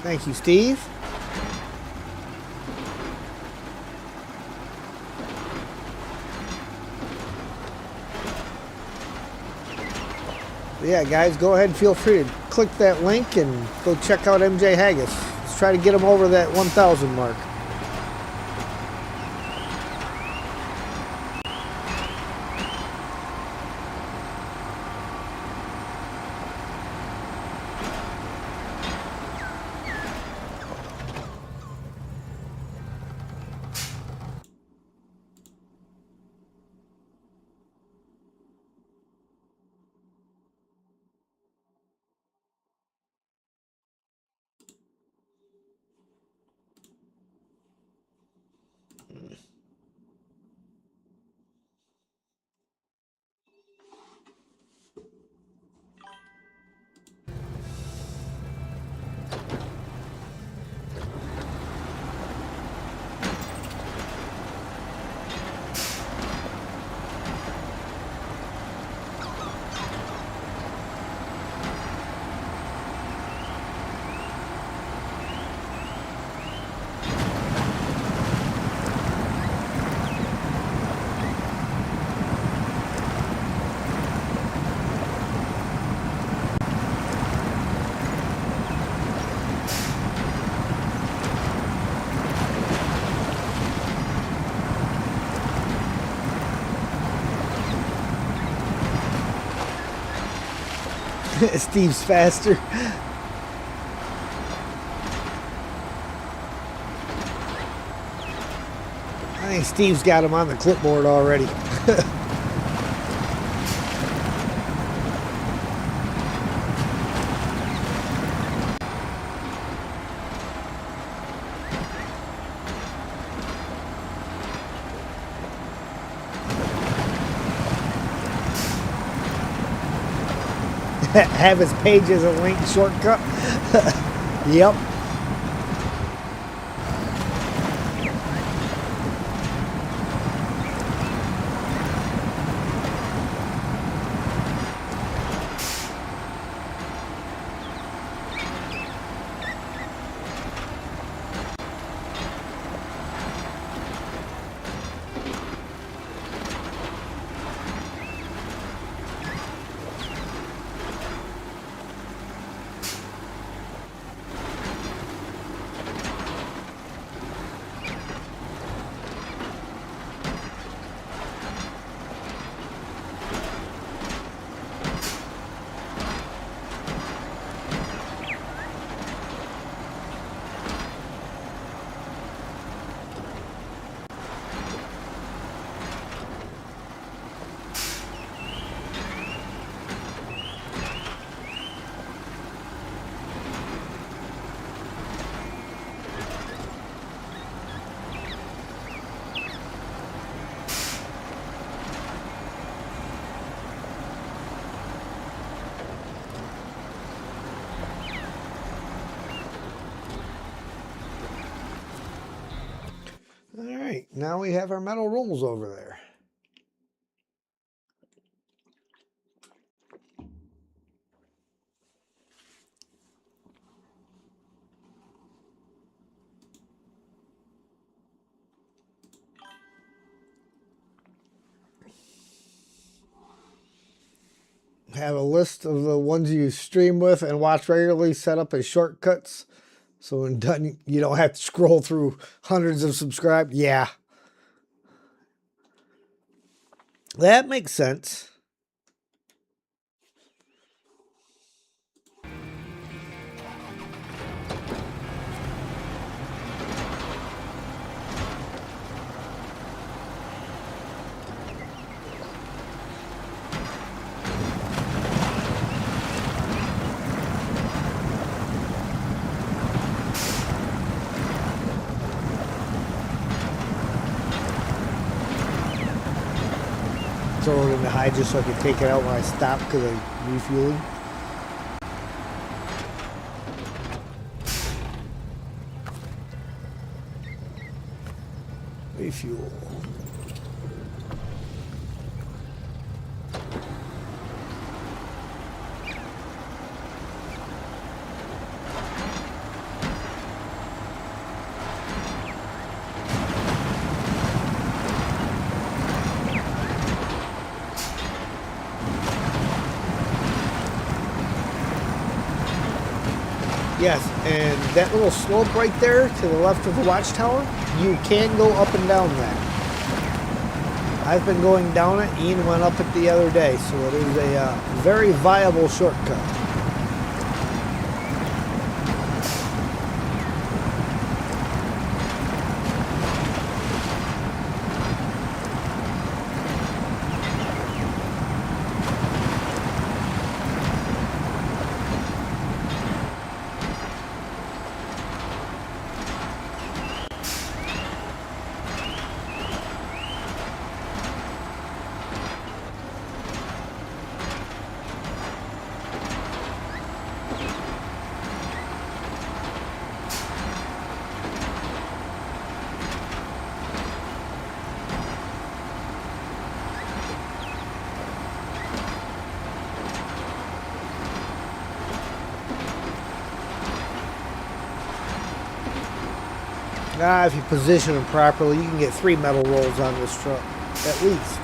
Thank you, Steve. Yeah, guys, go ahead and feel free to click that link and go check out MJ Haggis. Let's try to get him over that 1,000 mark. Steve's faster. I think Steve's got him on the clipboard already. Have his page as a link shortcut. Yep. right, now we have our metal rolls over there. Have a list of the ones you stream with and watch regularly set up as shortcuts. So when done, you don't have to scroll through hundreds of subscribed. Yeah. That makes sense. Throw it in the high just so I can take it out when I stop because I'm refueling. Refuel. Yes, and that little slope right there to the left of the watchtower, you can go up and down that. I've been going down it. Ian went up it the other day, so it is a very viable shortcut. If you position them properly, you can get 3 metal rolls on this truck, at least.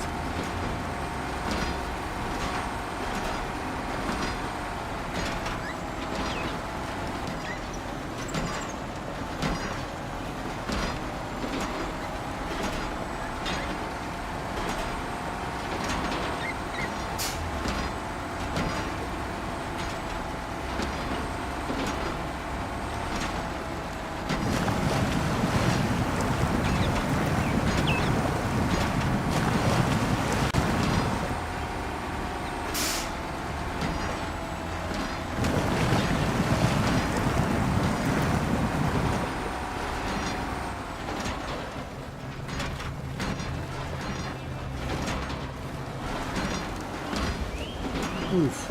Oof.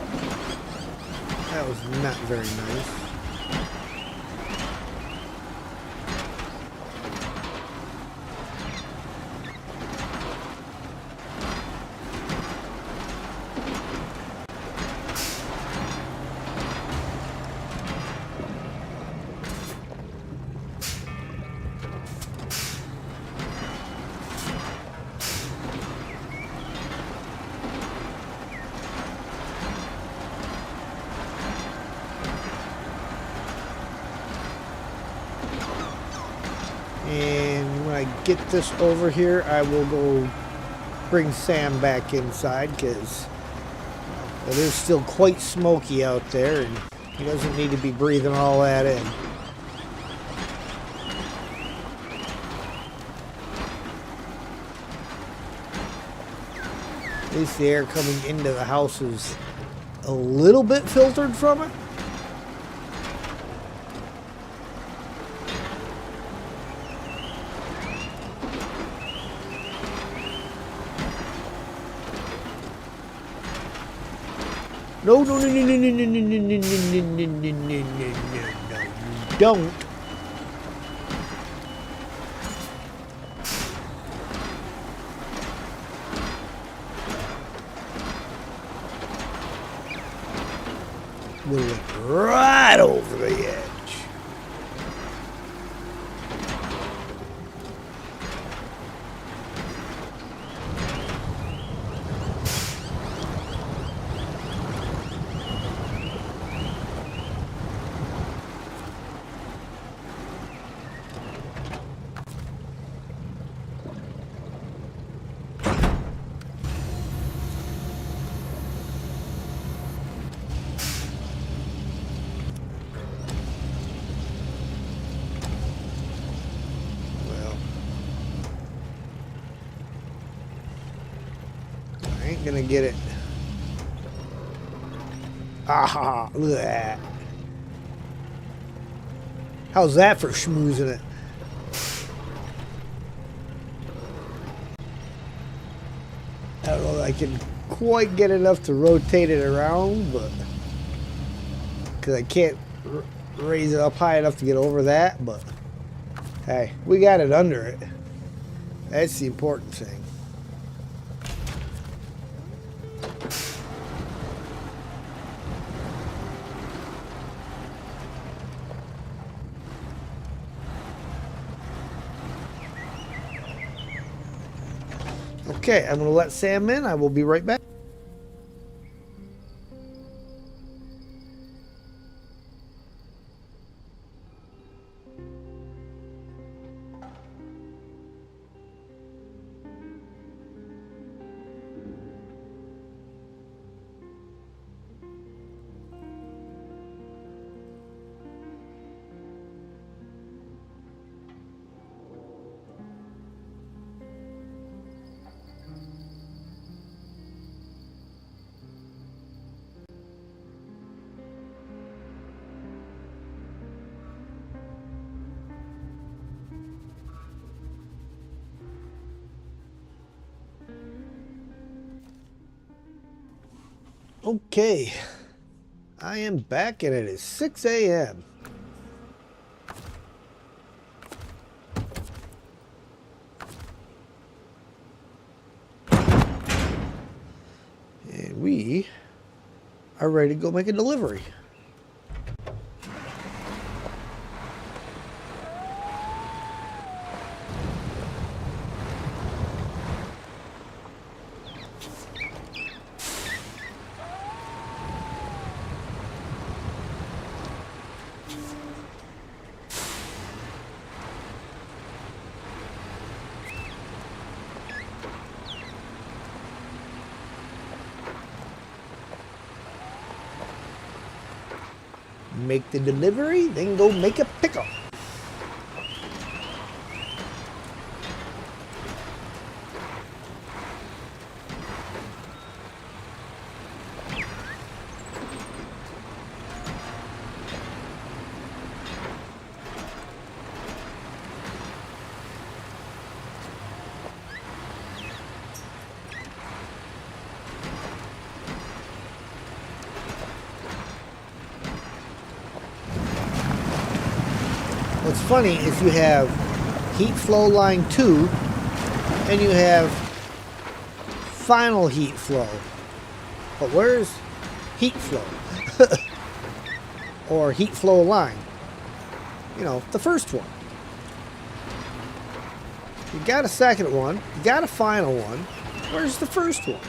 That was not very nice. And when I get this over here, I will go bring Sam back inside because it is still quite smoky out there and he doesn't need to be breathing all that in. At least the air coming into the house is a little bit filtered from it. No, no, no, no, no, no, no, no, no, no, no, no, no, no, no, no, you don't. We went right over the edge. Ain't gonna get it. Ah, look at that. How's that for schmoozing it? I don't know if I can quite get enough to rotate it around, but because I can't raise it up high enough to get over that, but hey, we got it under it. That's the important thing. Okay, I'm going to let Sam in. I will be right back. Okay, I am back and it is 6 a.m. And we are ready to go make a delivery. Make the delivery, then go make a pickup. What's funny is you have heat flow line 2 and you have final heat flow. But where's heat flow? Or heat flow line? You know, the first one. You got a second one, you got a final one. Where's the first one?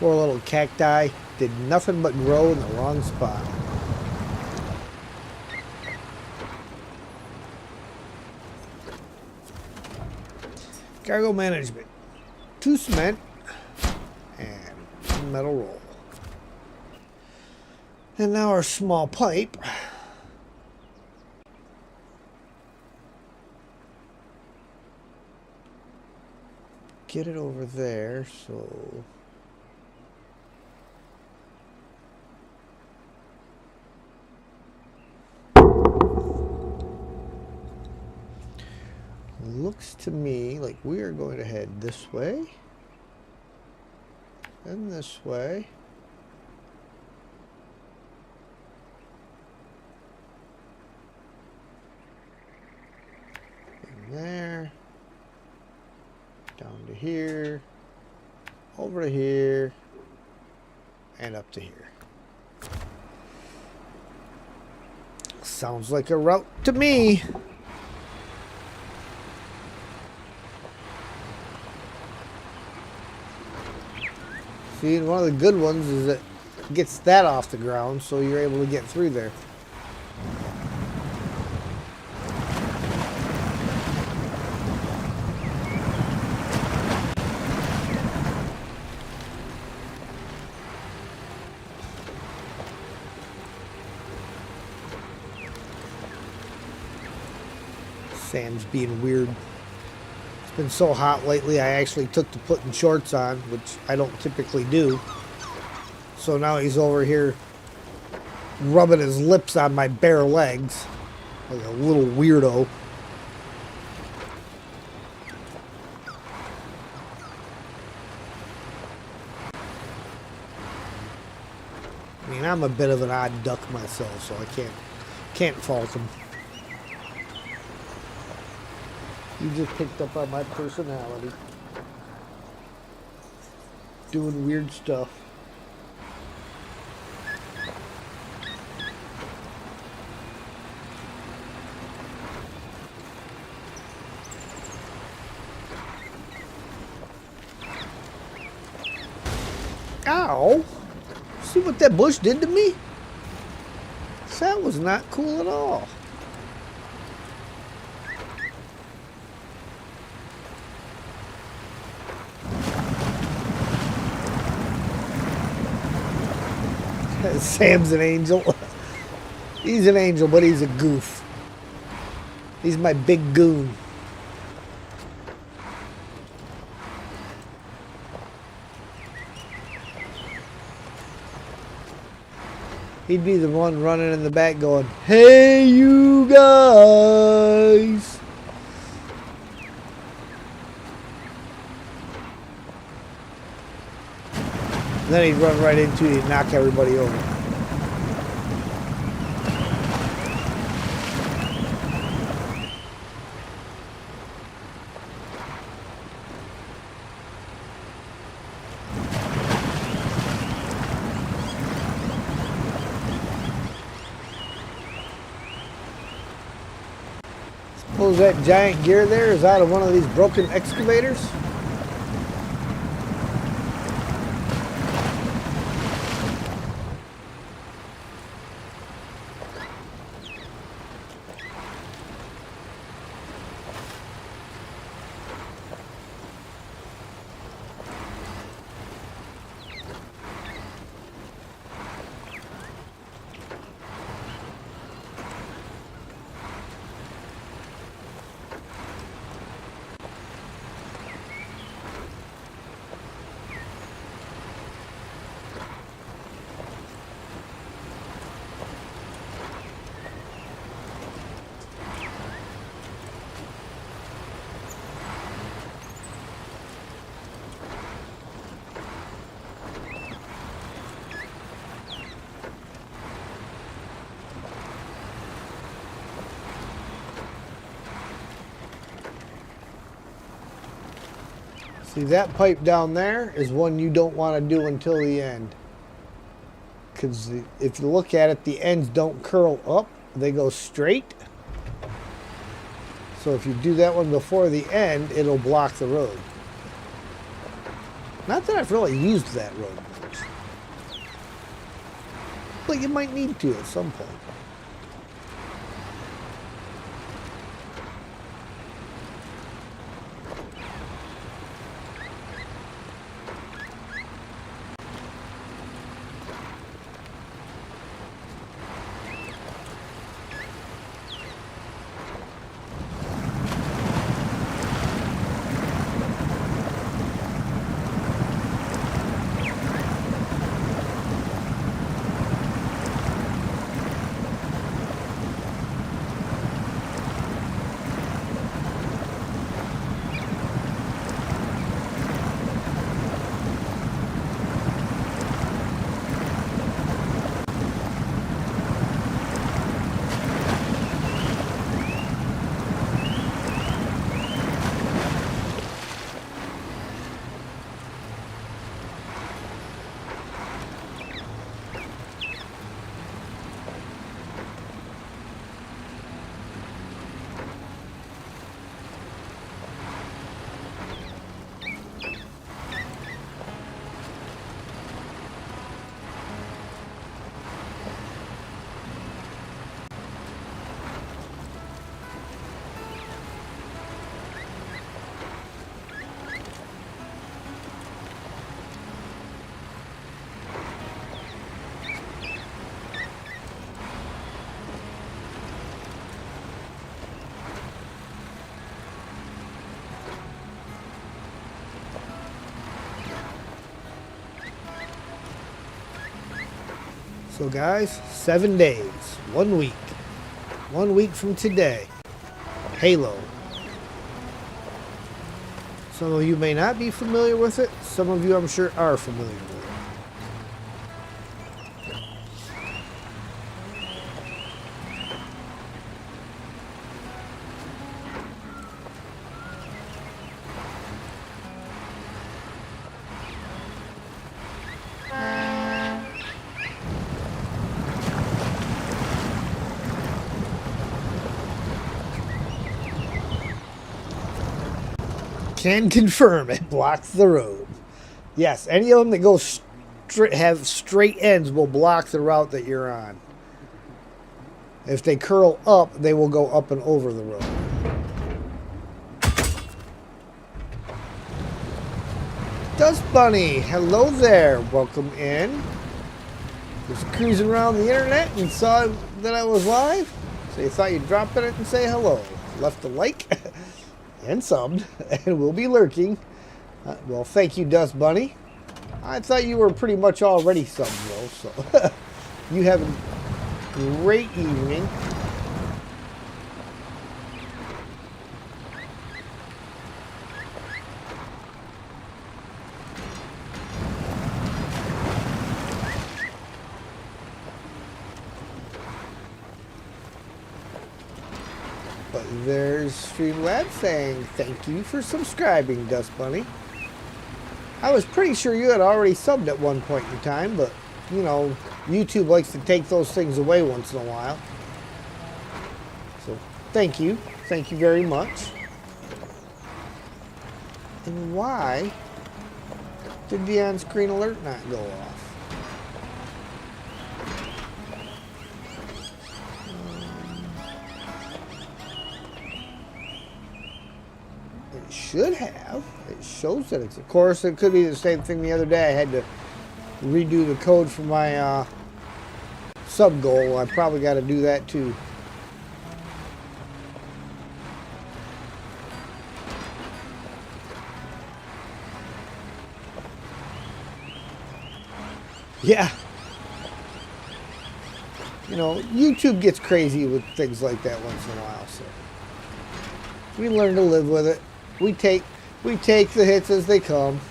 Poor little cacti did nothing but grow in the wrong spot. Cargo management. 2 cement and 1 metal roll. And now our small pipe. Get it over there, so... Looks to me like we are going to head this way. And this way. And there. Down to here. Over to here. And up to here. Sounds like a route to me. See, one of the good ones is that it gets that off the ground, so you're able to get through there. Sam's being weird. It's been so hot lately, I actually took to putting shorts on, which I don't typically do. So now he's over here rubbing his lips on my bare legs like a little weirdo. I mean, I'm a bit of an odd duck myself, so I can't fault him. You just picked up on my personality. Doing weird stuff. Ow! See what that bush did to me? That was not cool at all. Sam's an angel. He's an angel, but he's a goof. He's my big goon. He'd be the one running in the back going, "Hey, you guys!" Then he'd run right into you and knock everybody over. Suppose that giant gear there is out of one of these broken excavators? See, that pipe down there is one you don't want to do until the end. Because if you look at it, the ends don't curl up. They go straight. So if you do that one before the end, it'll block the road. Not that I've really used that road much. But you might need to at some point. So guys, 7 days, 1 week. 1 week from today. Halo. Some of you may not be familiar with it. Some of you, I'm sure, are familiar with it. Can confirm it blocks the road. Yes, any of them that go have straight ends will block the route that you're on. If they curl up, they will go up and over the road. Dust Bunny, hello there. Welcome in. Just cruising around the internet and saw that I was live. So you thought you'd drop in it and say hello. Left a like and subbed and will be lurking. Well, thank you, Dust Bunny. I thought you were pretty much already subbed, though. So you have a great evening. But there's Streamlabs saying thank you for subscribing, Dust Bunny. I was pretty sure you had already subbed at one point in time, but, you know, YouTube likes to take those things away once in a while. So, thank you. Thank you very much. And why did the on-screen alert not go off? It should have. It shows that it's. Of course, it could be the same thing the other day. I had to redo the code for my sub goal. I probably got to do that too. Yeah. You know, YouTube gets crazy with things like that once in a while, so we learn to live with it. We take the hits as they come.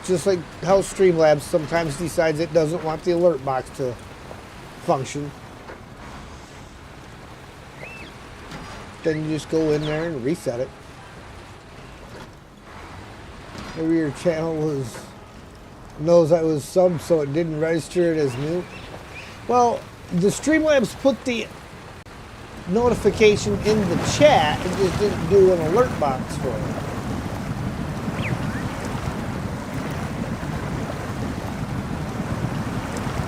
Just like how Streamlabs sometimes decides it doesn't want the alert box to function. Then you just go in there and reset it. Maybe your channel knows I was subbed, so it didn't register it as new. Well, the Streamlabs put the notification in the chat, it just didn't do an alert box for it.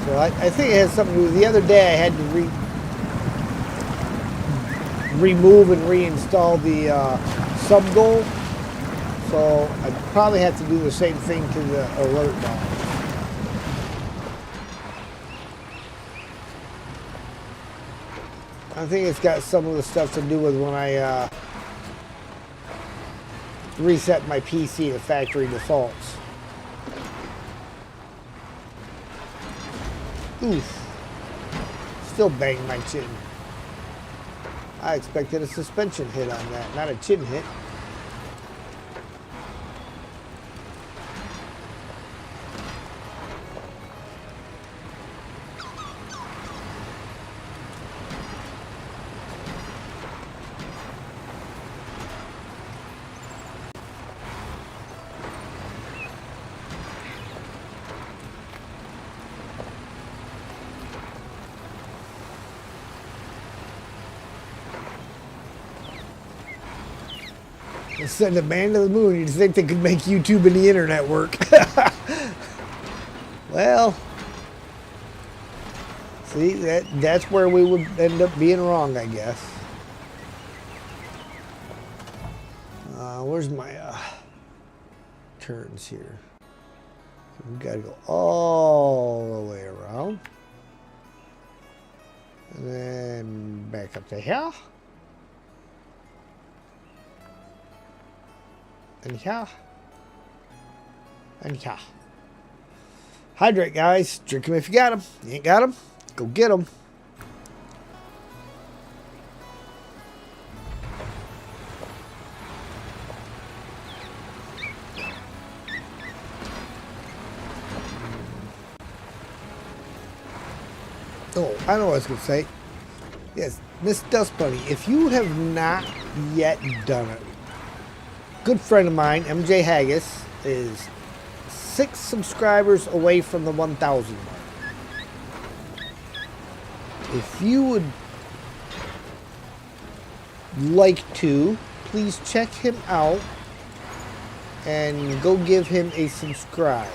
So I think it has something to do with the other day I had to remove and reinstall the sub goal. So I probably have to do the same thing to the alert box. I think it's got some of the stuff to do with when I reset my PC to factory defaults. Oof. Still banged my chin. I expected a suspension hit on that, not a chin hit. Send a man to the moon. You think they could make YouTube and the internet work? Well, see, that's where we would end up being wrong, I guess. Where's my turns here? We gotta go all the way around. And then back up to here. And here. And here. Hydrate, guys. Drink them if you got them. You ain't got them? Go get them. Oh, I know what I was going to say. Yes, Miss Dust Bunny, if you have not yet done it, good friend of mine, MJ Haggis, is 6 subscribers away from the 1,000 mark. If you would like to, please check him out and go give him a subscribe.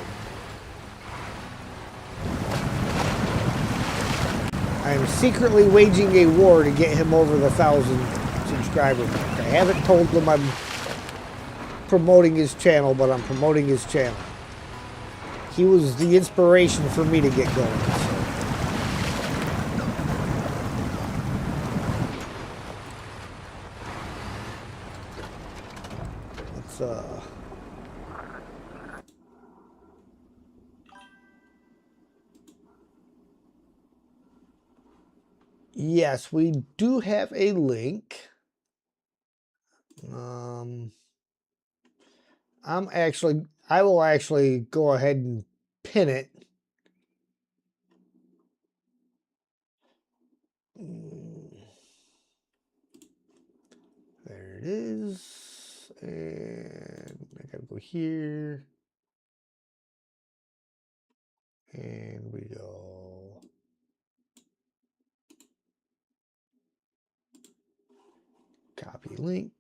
I am secretly waging a war to get him over the 1,000 subscriber mark. I haven't told him I'm promoting his channel, but I'm promoting his channel. He was the inspiration for me to get going. So. Let's yes, we do have a link. I will actually go ahead and pin it. There it is. And I gotta go here. And we go. Copy link.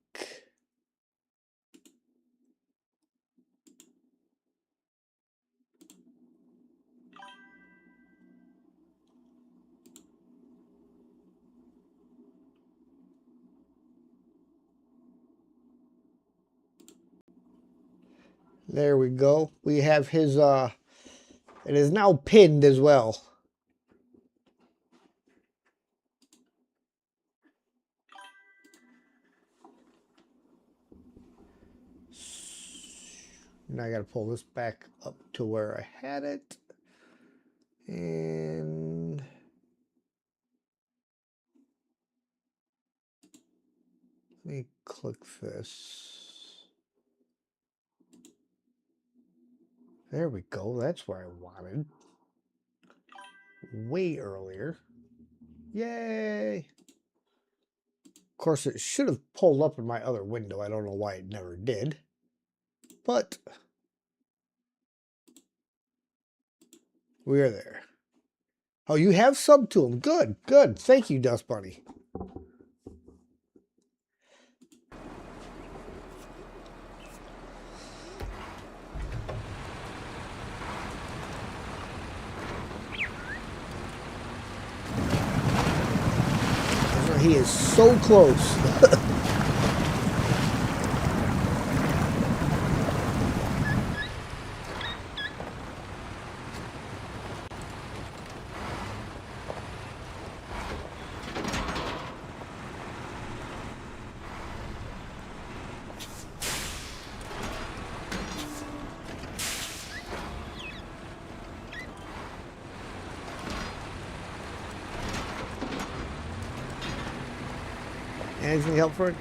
There we go. We have his, it is now pinned as well. Now I got to pull this back up to where I had it. And let me click this. There we go. That's where I wanted. Way earlier. Yay! Of course, it should have pulled up in my other window. I don't know why it never did. But we're there. Oh, you have subbed to him. Good, good. Thank you, Dust Bunny. He is so close. Anything help for it?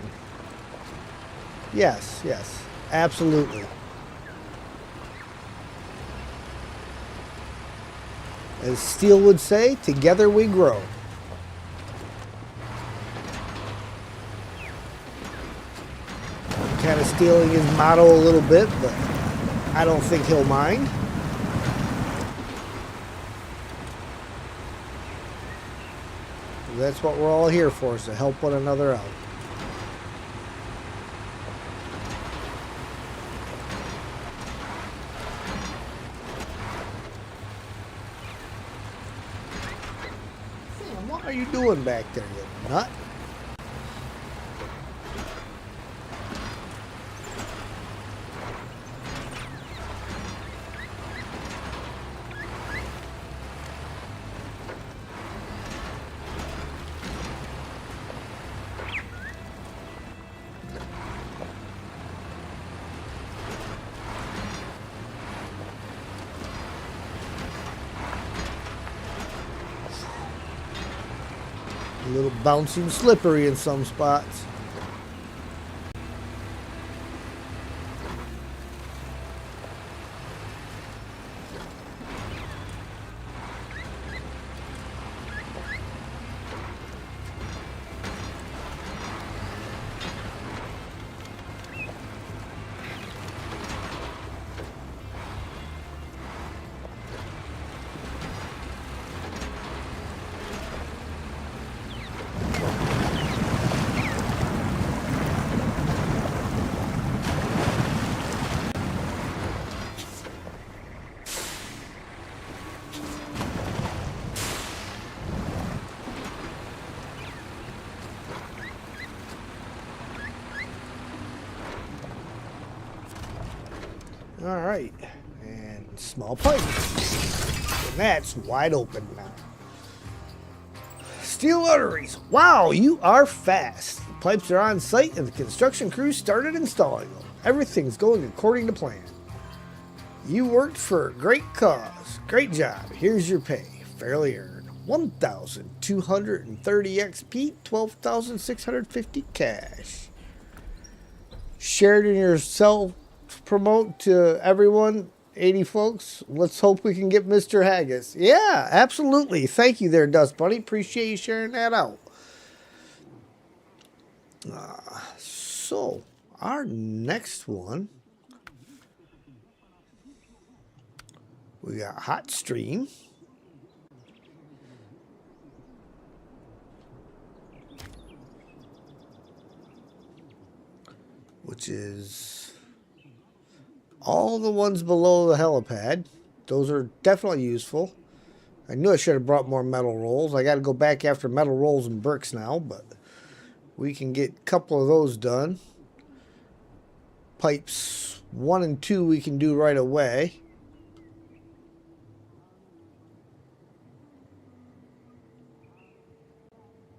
Yes, yes, absolutely. As Steele would say, together we grow. I'm kind of stealing his motto a little bit, but I don't think he'll mind. That's what we're all here for, is to help one another out. What are you doing back there, you nut? little bouncy and slippery in some spots. All right, and small pipe. And that's wide open now. Steel arteries. Wow, you are fast. The pipes are on site and the construction crew started installing them. Everything's going according to plan. You worked for a great cause. Great job. Here's your pay. Fairly earned. 1,230 XP, 12,650 cash. Shared in your self-promote to everyone, 80 folks. Let's hope we can get Mr. Haggis. Yeah, absolutely. Thank you there, Dust Bunny. Appreciate you sharing that out. So, our next one, we got Hot Stream. Which is all the ones below the helipad. Those are definitely useful. I knew I should have brought more metal rolls. I got to go back after metal rolls and bricks now, but we can get a couple of those done. Pipes 1 and 2 we can do right away.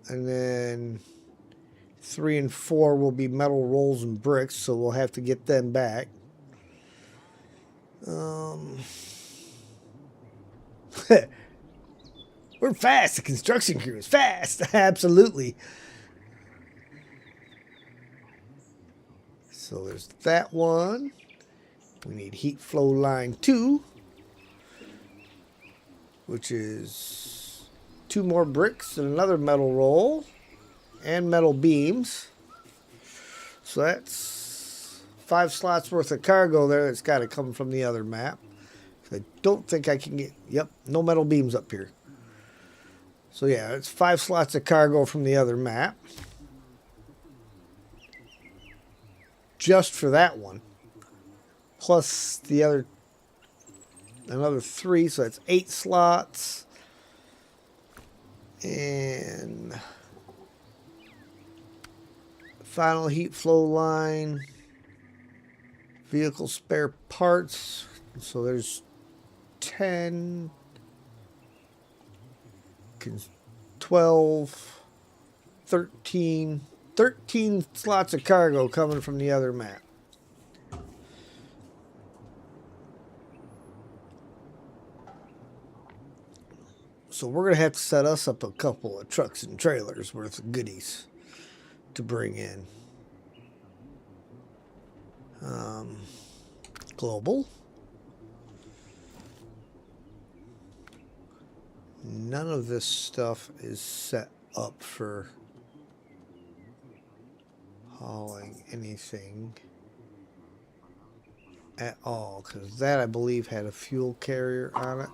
And then 3 and 4 will be metal rolls and bricks, so we'll have to get them back. We're fast. The construction crew is fast. Absolutely. So there's that one. We need heat flow line 2, which is 2 more bricks and another metal roll and metal beams. So that's 5 slots worth of cargo there. That's got to come from the other map. I don't think I can get... Yep, no metal beams up here. So yeah, it's 5 slots of cargo from the other map. Just for that one. Plus the other... Another 3, so that's 8 slots. And... Final heat flow line. Vehicle spare parts. So there's 10, 12, 13 slots of cargo coming from the other map. So we're going to have to set us up a couple of trucks and trailers worth of goodies to bring in. Global. None of this stuff is set up for hauling anything at all, because that, I believe, had a fuel carrier on it.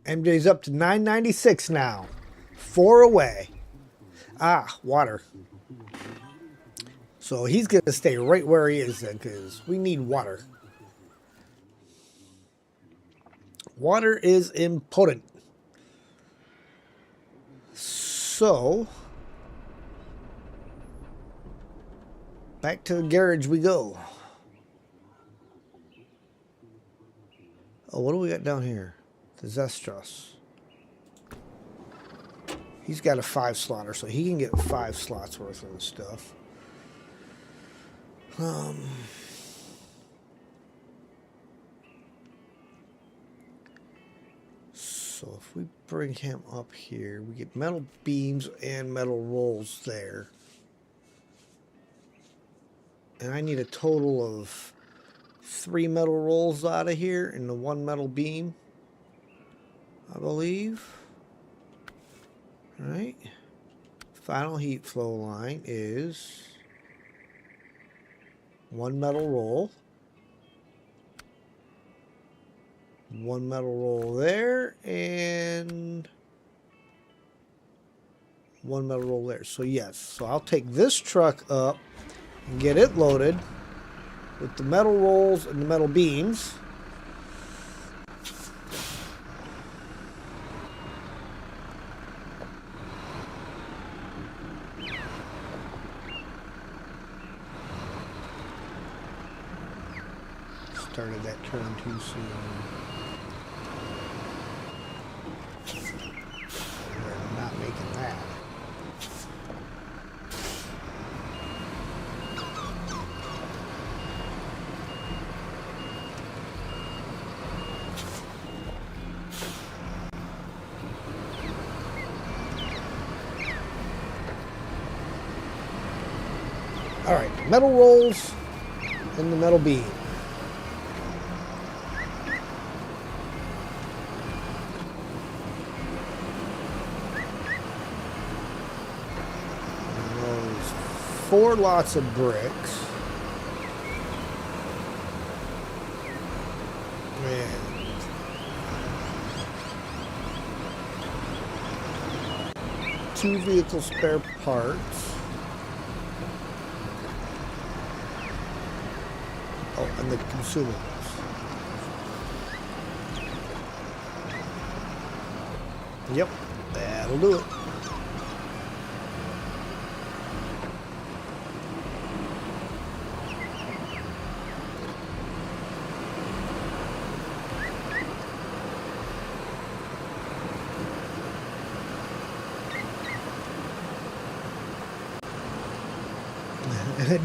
MJ's up to 996 now. 4 away. Ah, water. So he's going to stay right where he is then, because we need water. Water is important. So, back to the garage we go. Oh, what do we got down here? The Zestros. He's got a 5-slotter, so he can get 5 slots worth of the stuff. So if we bring him up here, we get metal beams and metal rolls there. And I need a total of 3 metal rolls out of here and the 1 metal beam, I believe. All right. Final heat flow line is 1 metal roll. 1 metal roll there and 1 metal roll there. So yes, so I'll take this truck up and get it loaded with the metal rolls and the metal beams. Started that turn too soon. We're not making that. All right, metal rolls and the metal beam. And those 4 lots of bricks. And 2 vehicle spare parts. Oh, and the consumables. Yep, that'll do it.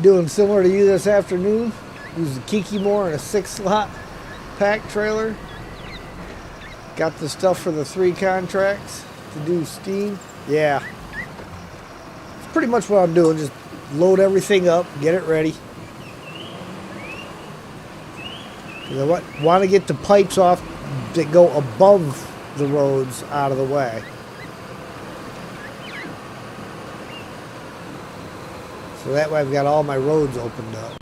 Doing similar to you this afternoon. Use the Kikimore and a 6-slot pack trailer. Got the stuff for the 3 contracts to do steam. Yeah. It's pretty much what I'm doing. Just load everything up, get it ready. I want to get the pipes off that go above the roads out of the way. So that way I've got all my roads opened up.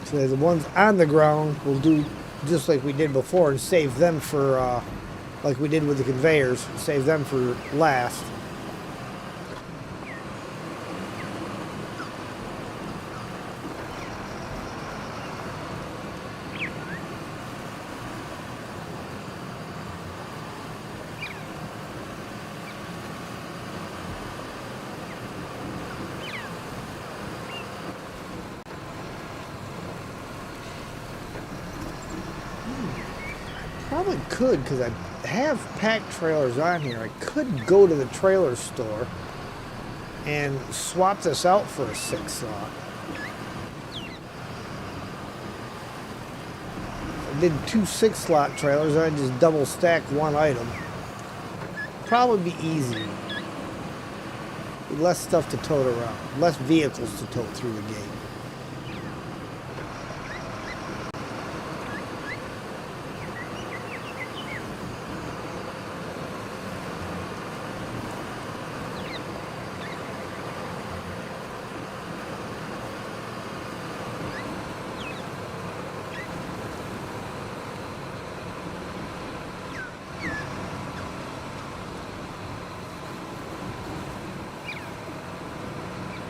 So the ones on the ground we'll do just like we did before and save them for, like we did with the conveyors, save them for last. Probably could, because I have packed trailers on here. I could go to the trailer store and swap this out for a 6-slot. I did 2 6-slot trailers and I just double stack 1 item. Probably be easy. Less stuff to tote around. Less vehicles to tote through the gate.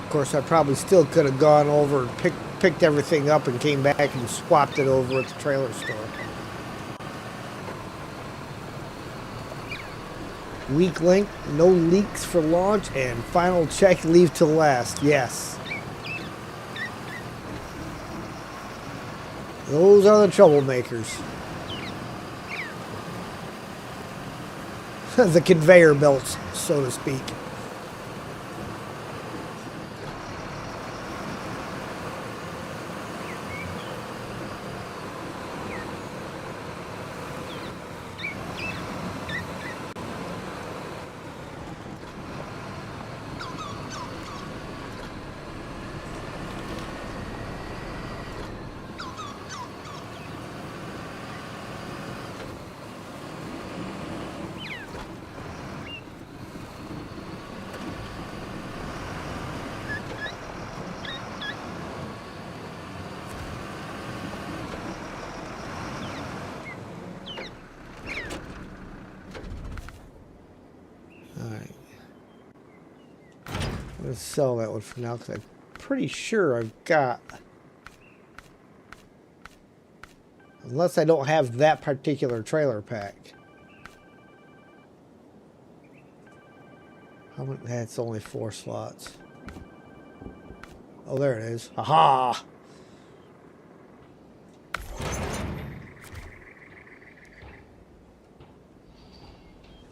Of course, I probably still could have gone over and picked everything up and came back and swapped it over at the trailer store. Weak link, no leaks for launch, and final check, leave to last. Yes. Those are the troublemakers. The conveyor belts, so to speak. Let's sell that one for now because I'm pretty sure I've got, unless I don't have that particular trailer pack. How many? That's only 4 slots. Oh, there it is. Aha!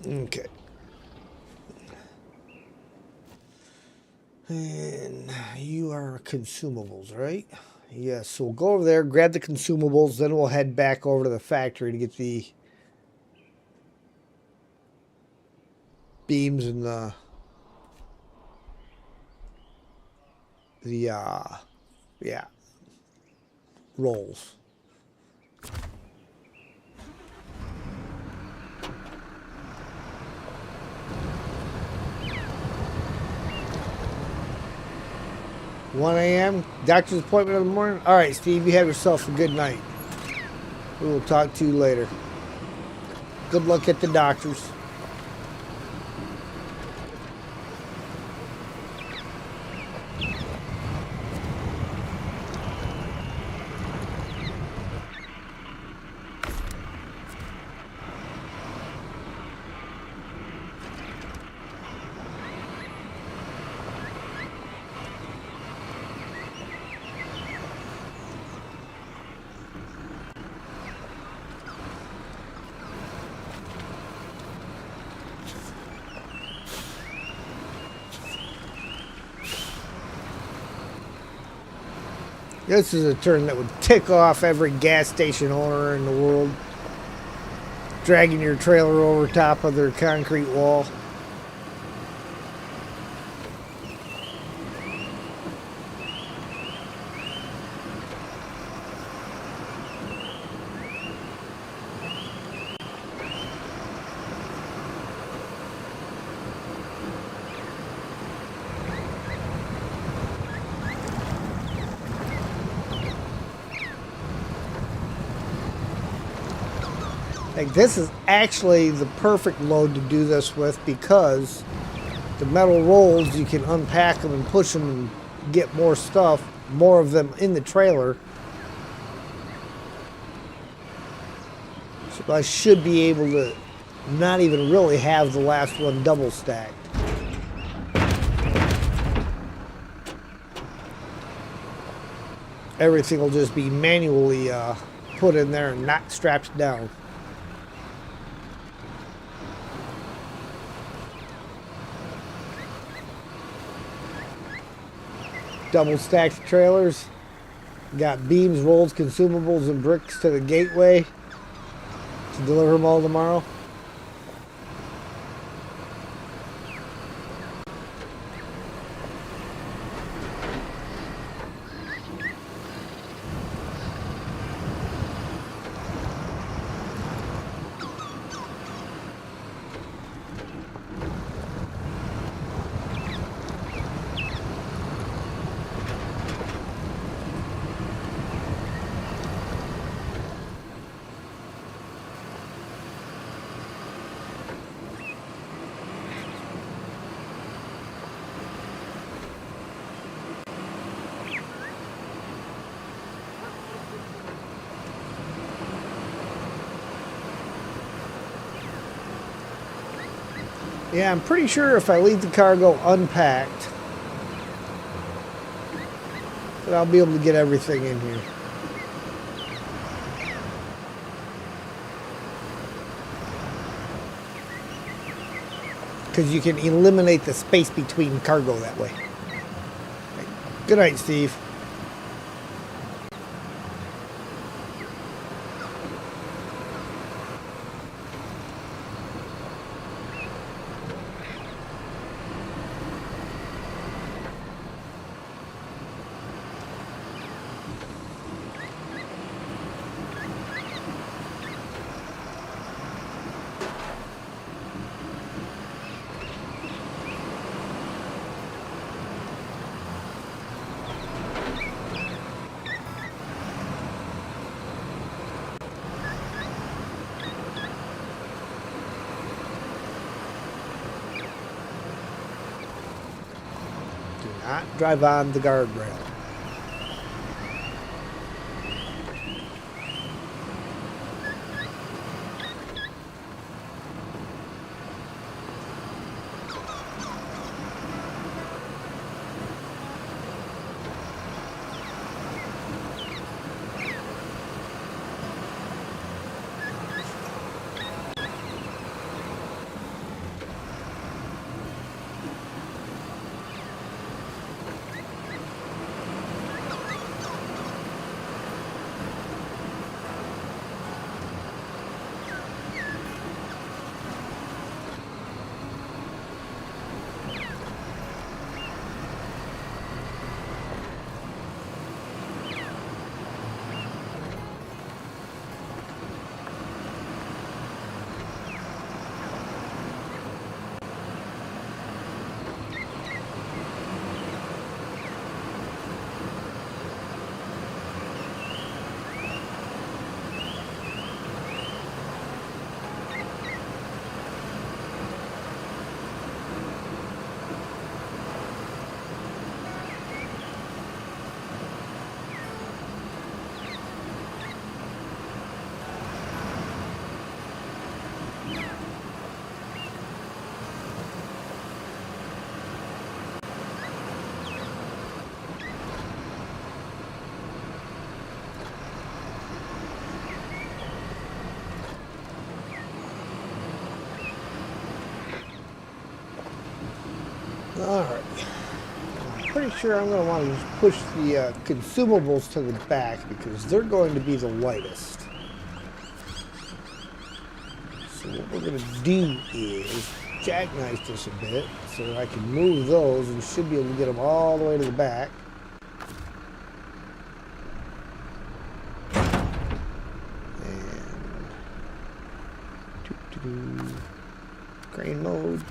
Okay. And you are consumables, right? Yes, so we'll go over there, grab the consumables, then we'll head back over to the factory to get the beams and the yeah, rolls. $1 a.m. Doctor's appointment in the morning. All right, Steve, you have yourself a good night. We will talk to you later. Good luck at the doctor's. This is a turn that would tick off every gas station owner in the world. Dragging your trailer over top of their concrete wall. Like, this is actually the perfect load to do this with because the metal rolls, you can unpack them and push them and get more stuff, more of them in the trailer. So I should be able to not even really have the last one double stacked. Everything will just be manually put in there and not strapped down. Double stacked trailers. Got beams, rolls, consumables, and bricks to the gateway to deliver them all tomorrow. Yeah, I'm pretty sure if I leave the cargo unpacked, that I'll be able to get everything in here. because you can eliminate the space between cargo that way. Good night, Steve. Not drive on the guardrail. Alright. I'm pretty sure I'm going to want to just push the consumables to the back because they're going to be the lightest. So what we're going to do is jackknife this a bit so I can move those and should be able to get them all the way to the back. And crane mode.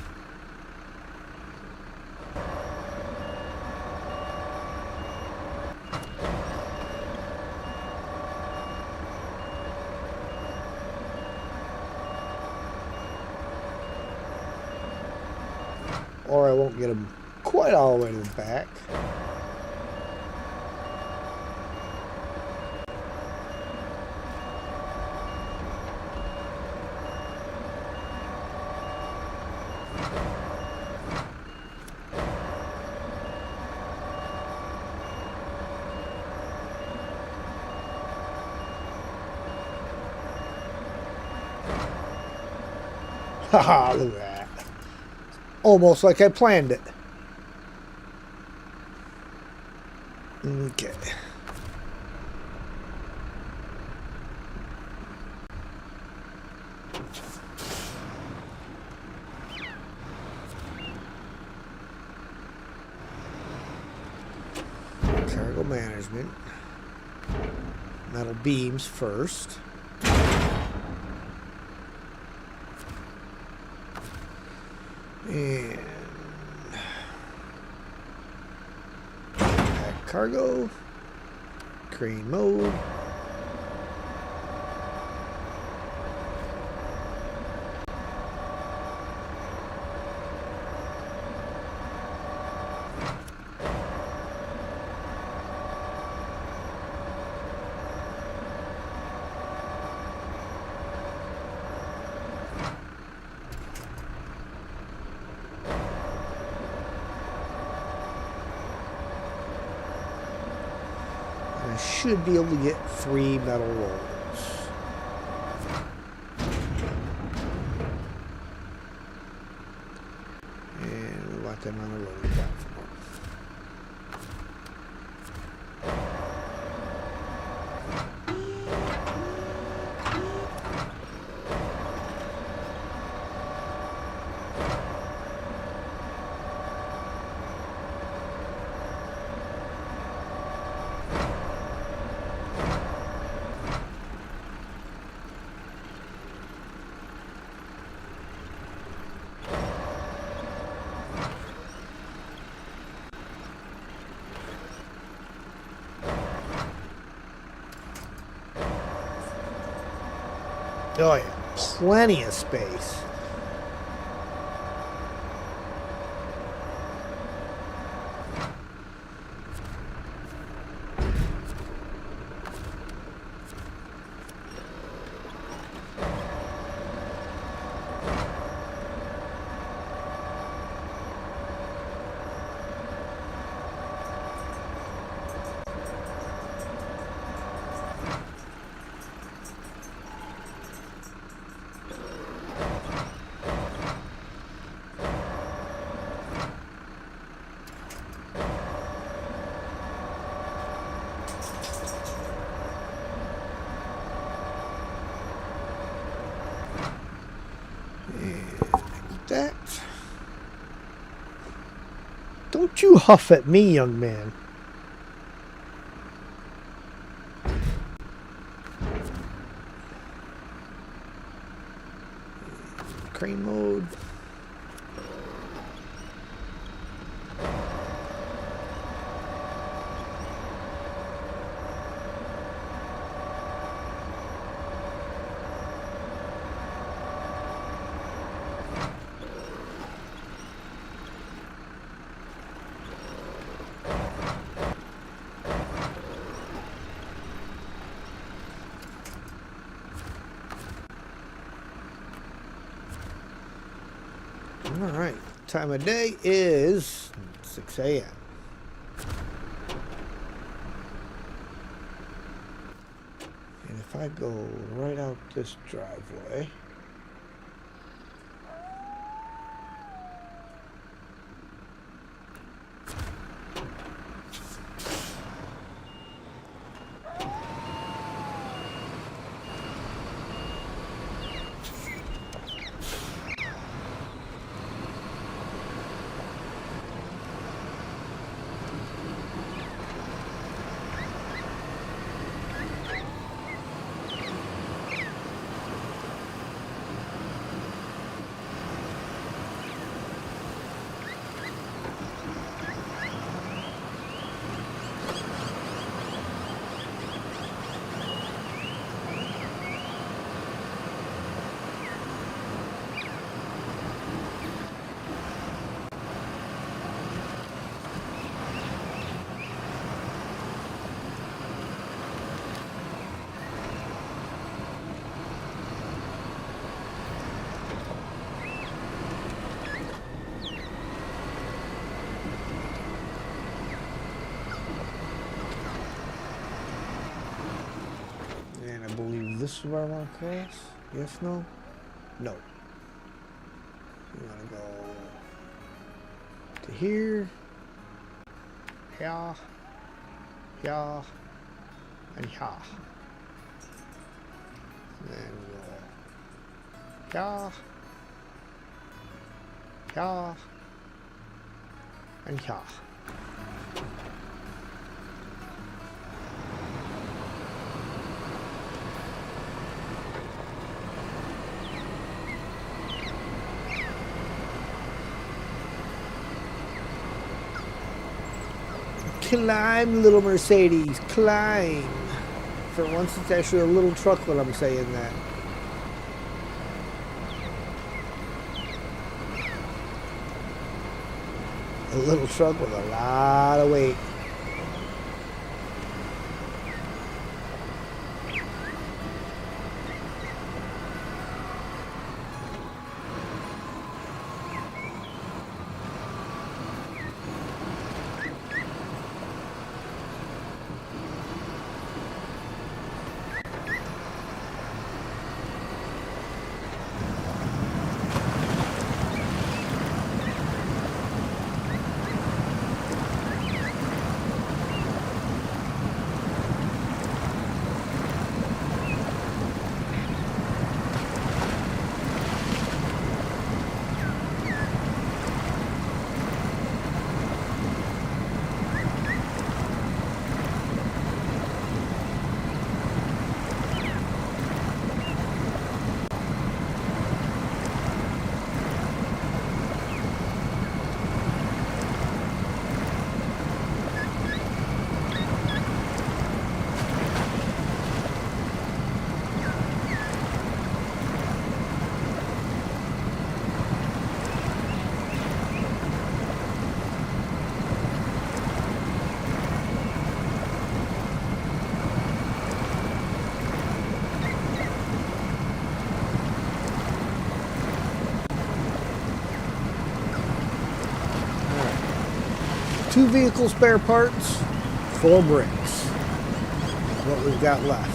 Or I won't get them quite all the way to the back. Haha, look at that. Almost like I planned it. Okay. Cargo management. Metal beams first. And pack cargo, crane mode. I should be able to get 3 metal rolls. them on the loading platform. Oh yeah, plenty of space. That. Don't you huff at me, young man. Crane mode. All right, time of day is 6 a.m. And if I go right out this driveway, this is where I want to cross? Yes, no? No. We want to go to here. Here. Here. And here. Then go here. Here. And here. Climb, little Mercedes, climb. For once, it's actually a little truck when I'm saying that. A little truck with a lot of weight. 2 vehicle spare parts, 4 bricks. What we've got left.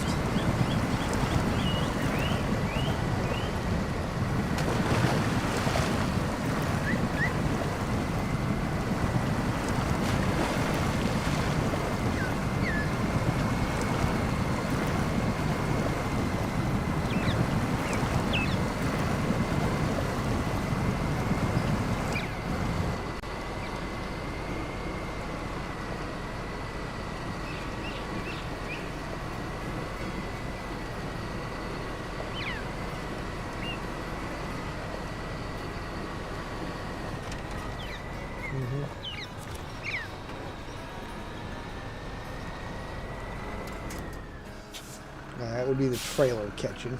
That would be the trailer catching.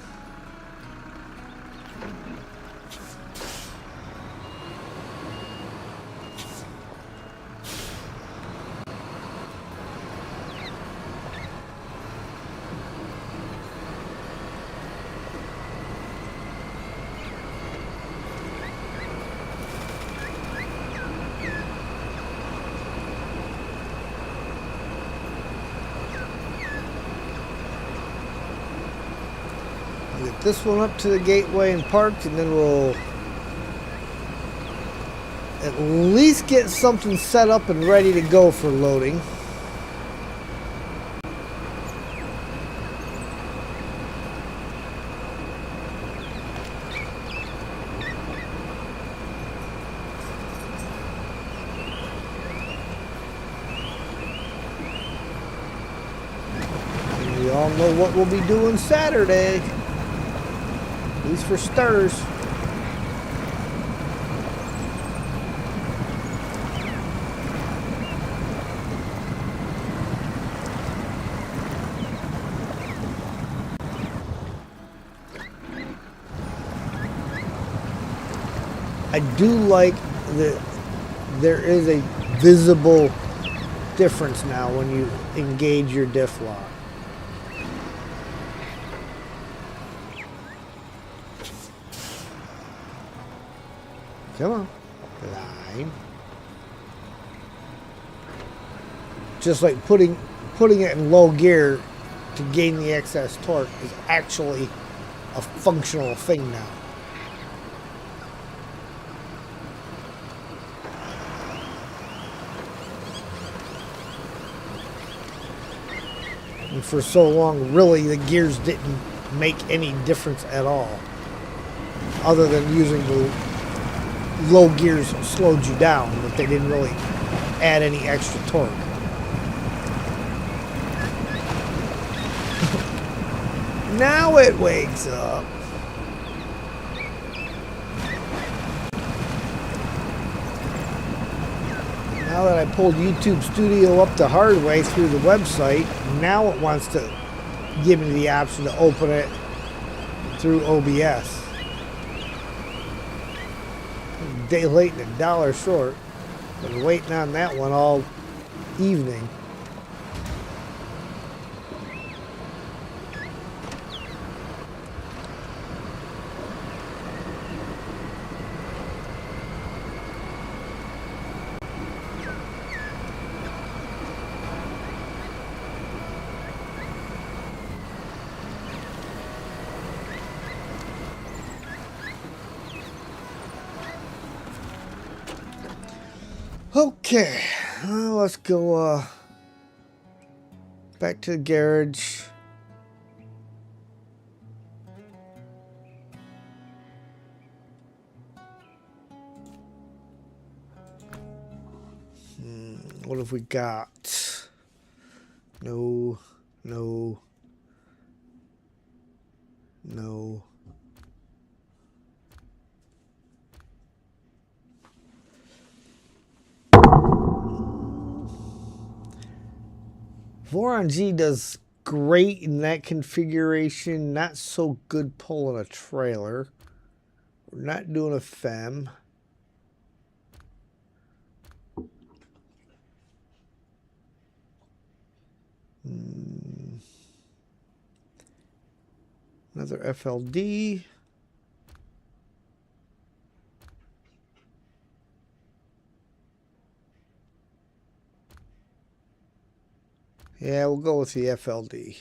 Get this one up to the gateway and parked, and then we'll at least get something set up and ready to go for loading. And we all know what we'll be doing Saturday. At least for starters. I do like that there is a visible difference now when you engage your diff lock. Come on. Line. Just like putting it in low gear to gain the excess torque is actually a functional thing now. And for so long, really, the gears didn't make any difference at all. Other than using the low gears slowed you down, but they didn't really add any extra torque. Now it wakes up. Now that I pulled YouTube Studio up the hard way through the website, now it wants to give me the option to open it through OBS. A day late and $1 short. Been waiting on that one all evening. Okay, let's go back to the garage. What have we got? No. Voron G does great in that configuration. Not so good pulling a trailer. We're not doing a FEM. Another FLD. Yeah, we'll go with the FLD.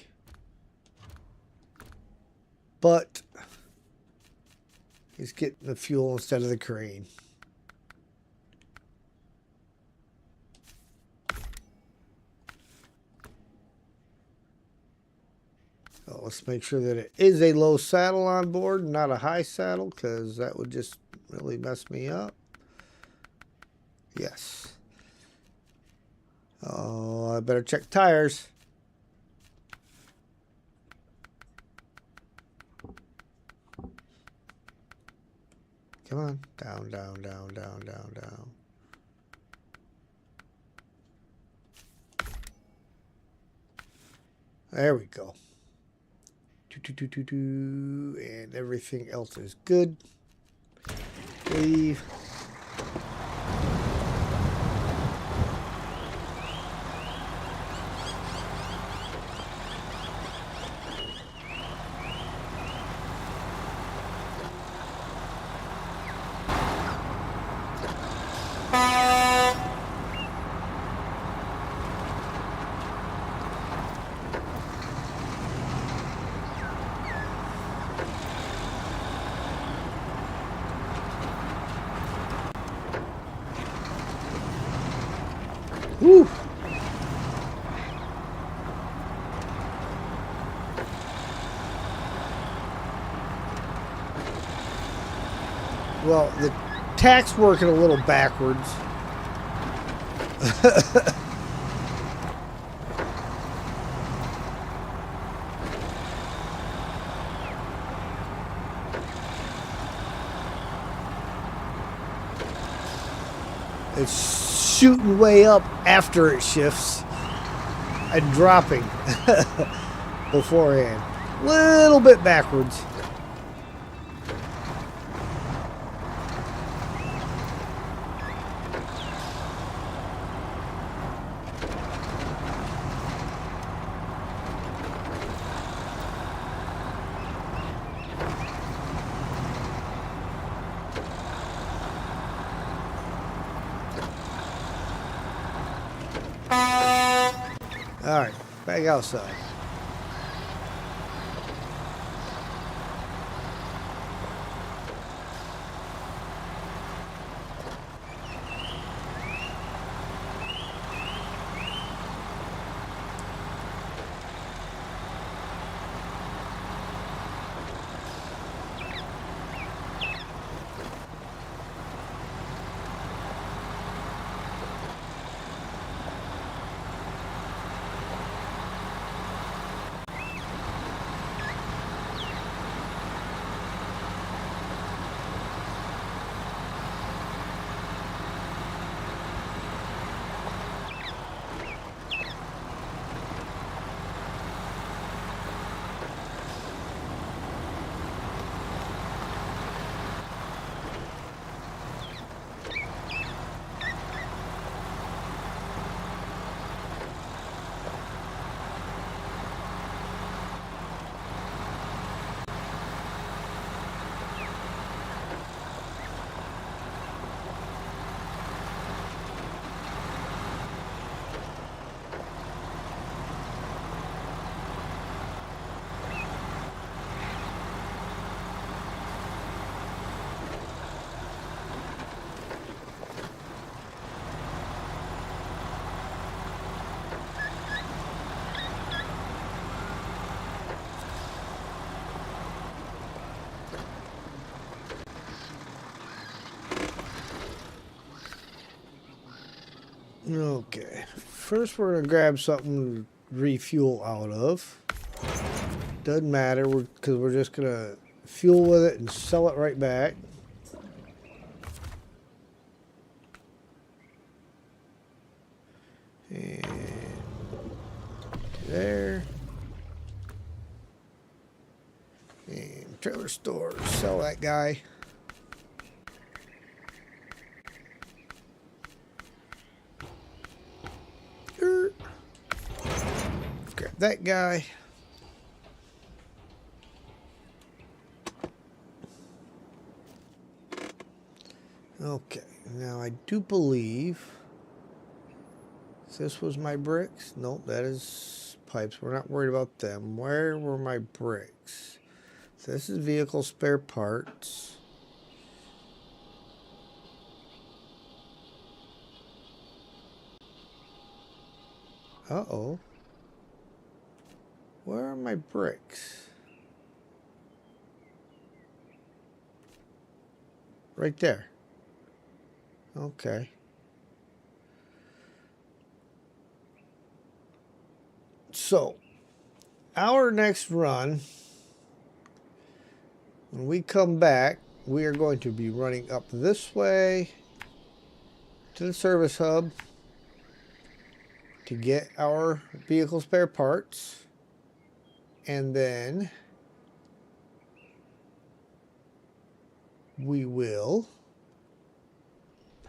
But he's getting the fuel instead of the crane. So let's make sure that it is a low saddle on board, not a high saddle, because that would just really mess me up. Yes. Oh, I better check tires. Come on. Down, down, down, down, down, down. There we go. And everything else is good. Leave. Woo! Well, the tack's working a little backwards. It's shooting way up after it shifts and dropping beforehand. Little bit backwards. All right, back outside. Okay, first we're gonna grab something to refuel out of. Doesn't matter, because we're just gonna fuel with it and sell it right back. And there. And trailer store, sell that guy. Grab that guy. Okay, now I do believe, this was my bricks. Nope, that is pipes. We're not worried about them. Where were my bricks? So this is vehicle spare parts. Uh-oh. Where are my bricks? Right there. Okay. So, our next run, when we come back, we are going to be running up this way to the service hub to get our vehicle spare parts. And then we will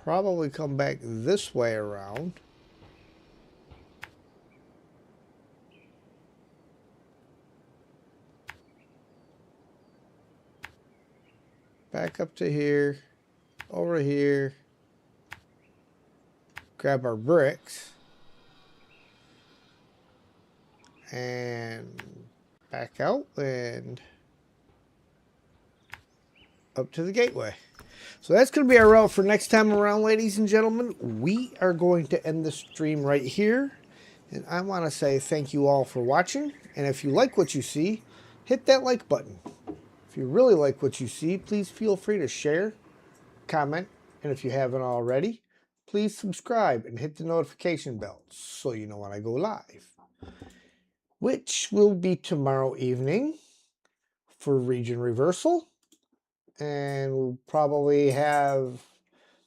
probably come back this way around. Back up to here, over here, grab our bricks, and back out and up to the gateway. So that's going to be our route for next time around, ladies and gentlemen. We are going to end the stream right here. And I want to say thank you all for watching. And if you like what you see, hit that like button. If you really like what you see, please feel free to share, comment, and if you haven't already, please subscribe and hit the notification bell so you know when I go live, which will be tomorrow evening for Region Reversal. And we'll probably have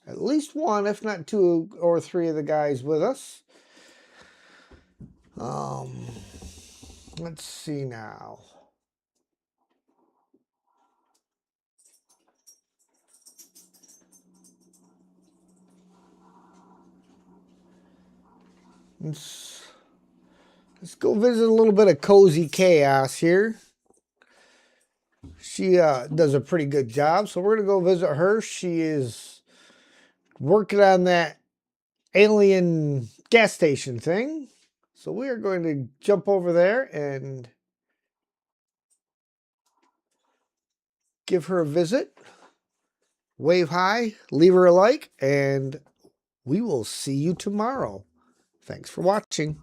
at least one, if not two or three of the guys with us. Let's see now. Let's go visit a little bit of Cozy Chaos here. She does a pretty good job, so we're going to go visit her. She is working on that alien gas station thing. So we are going to jump over there and give her a visit. Wave hi, leave her a like, and we will see you tomorrow. Thanks for watching.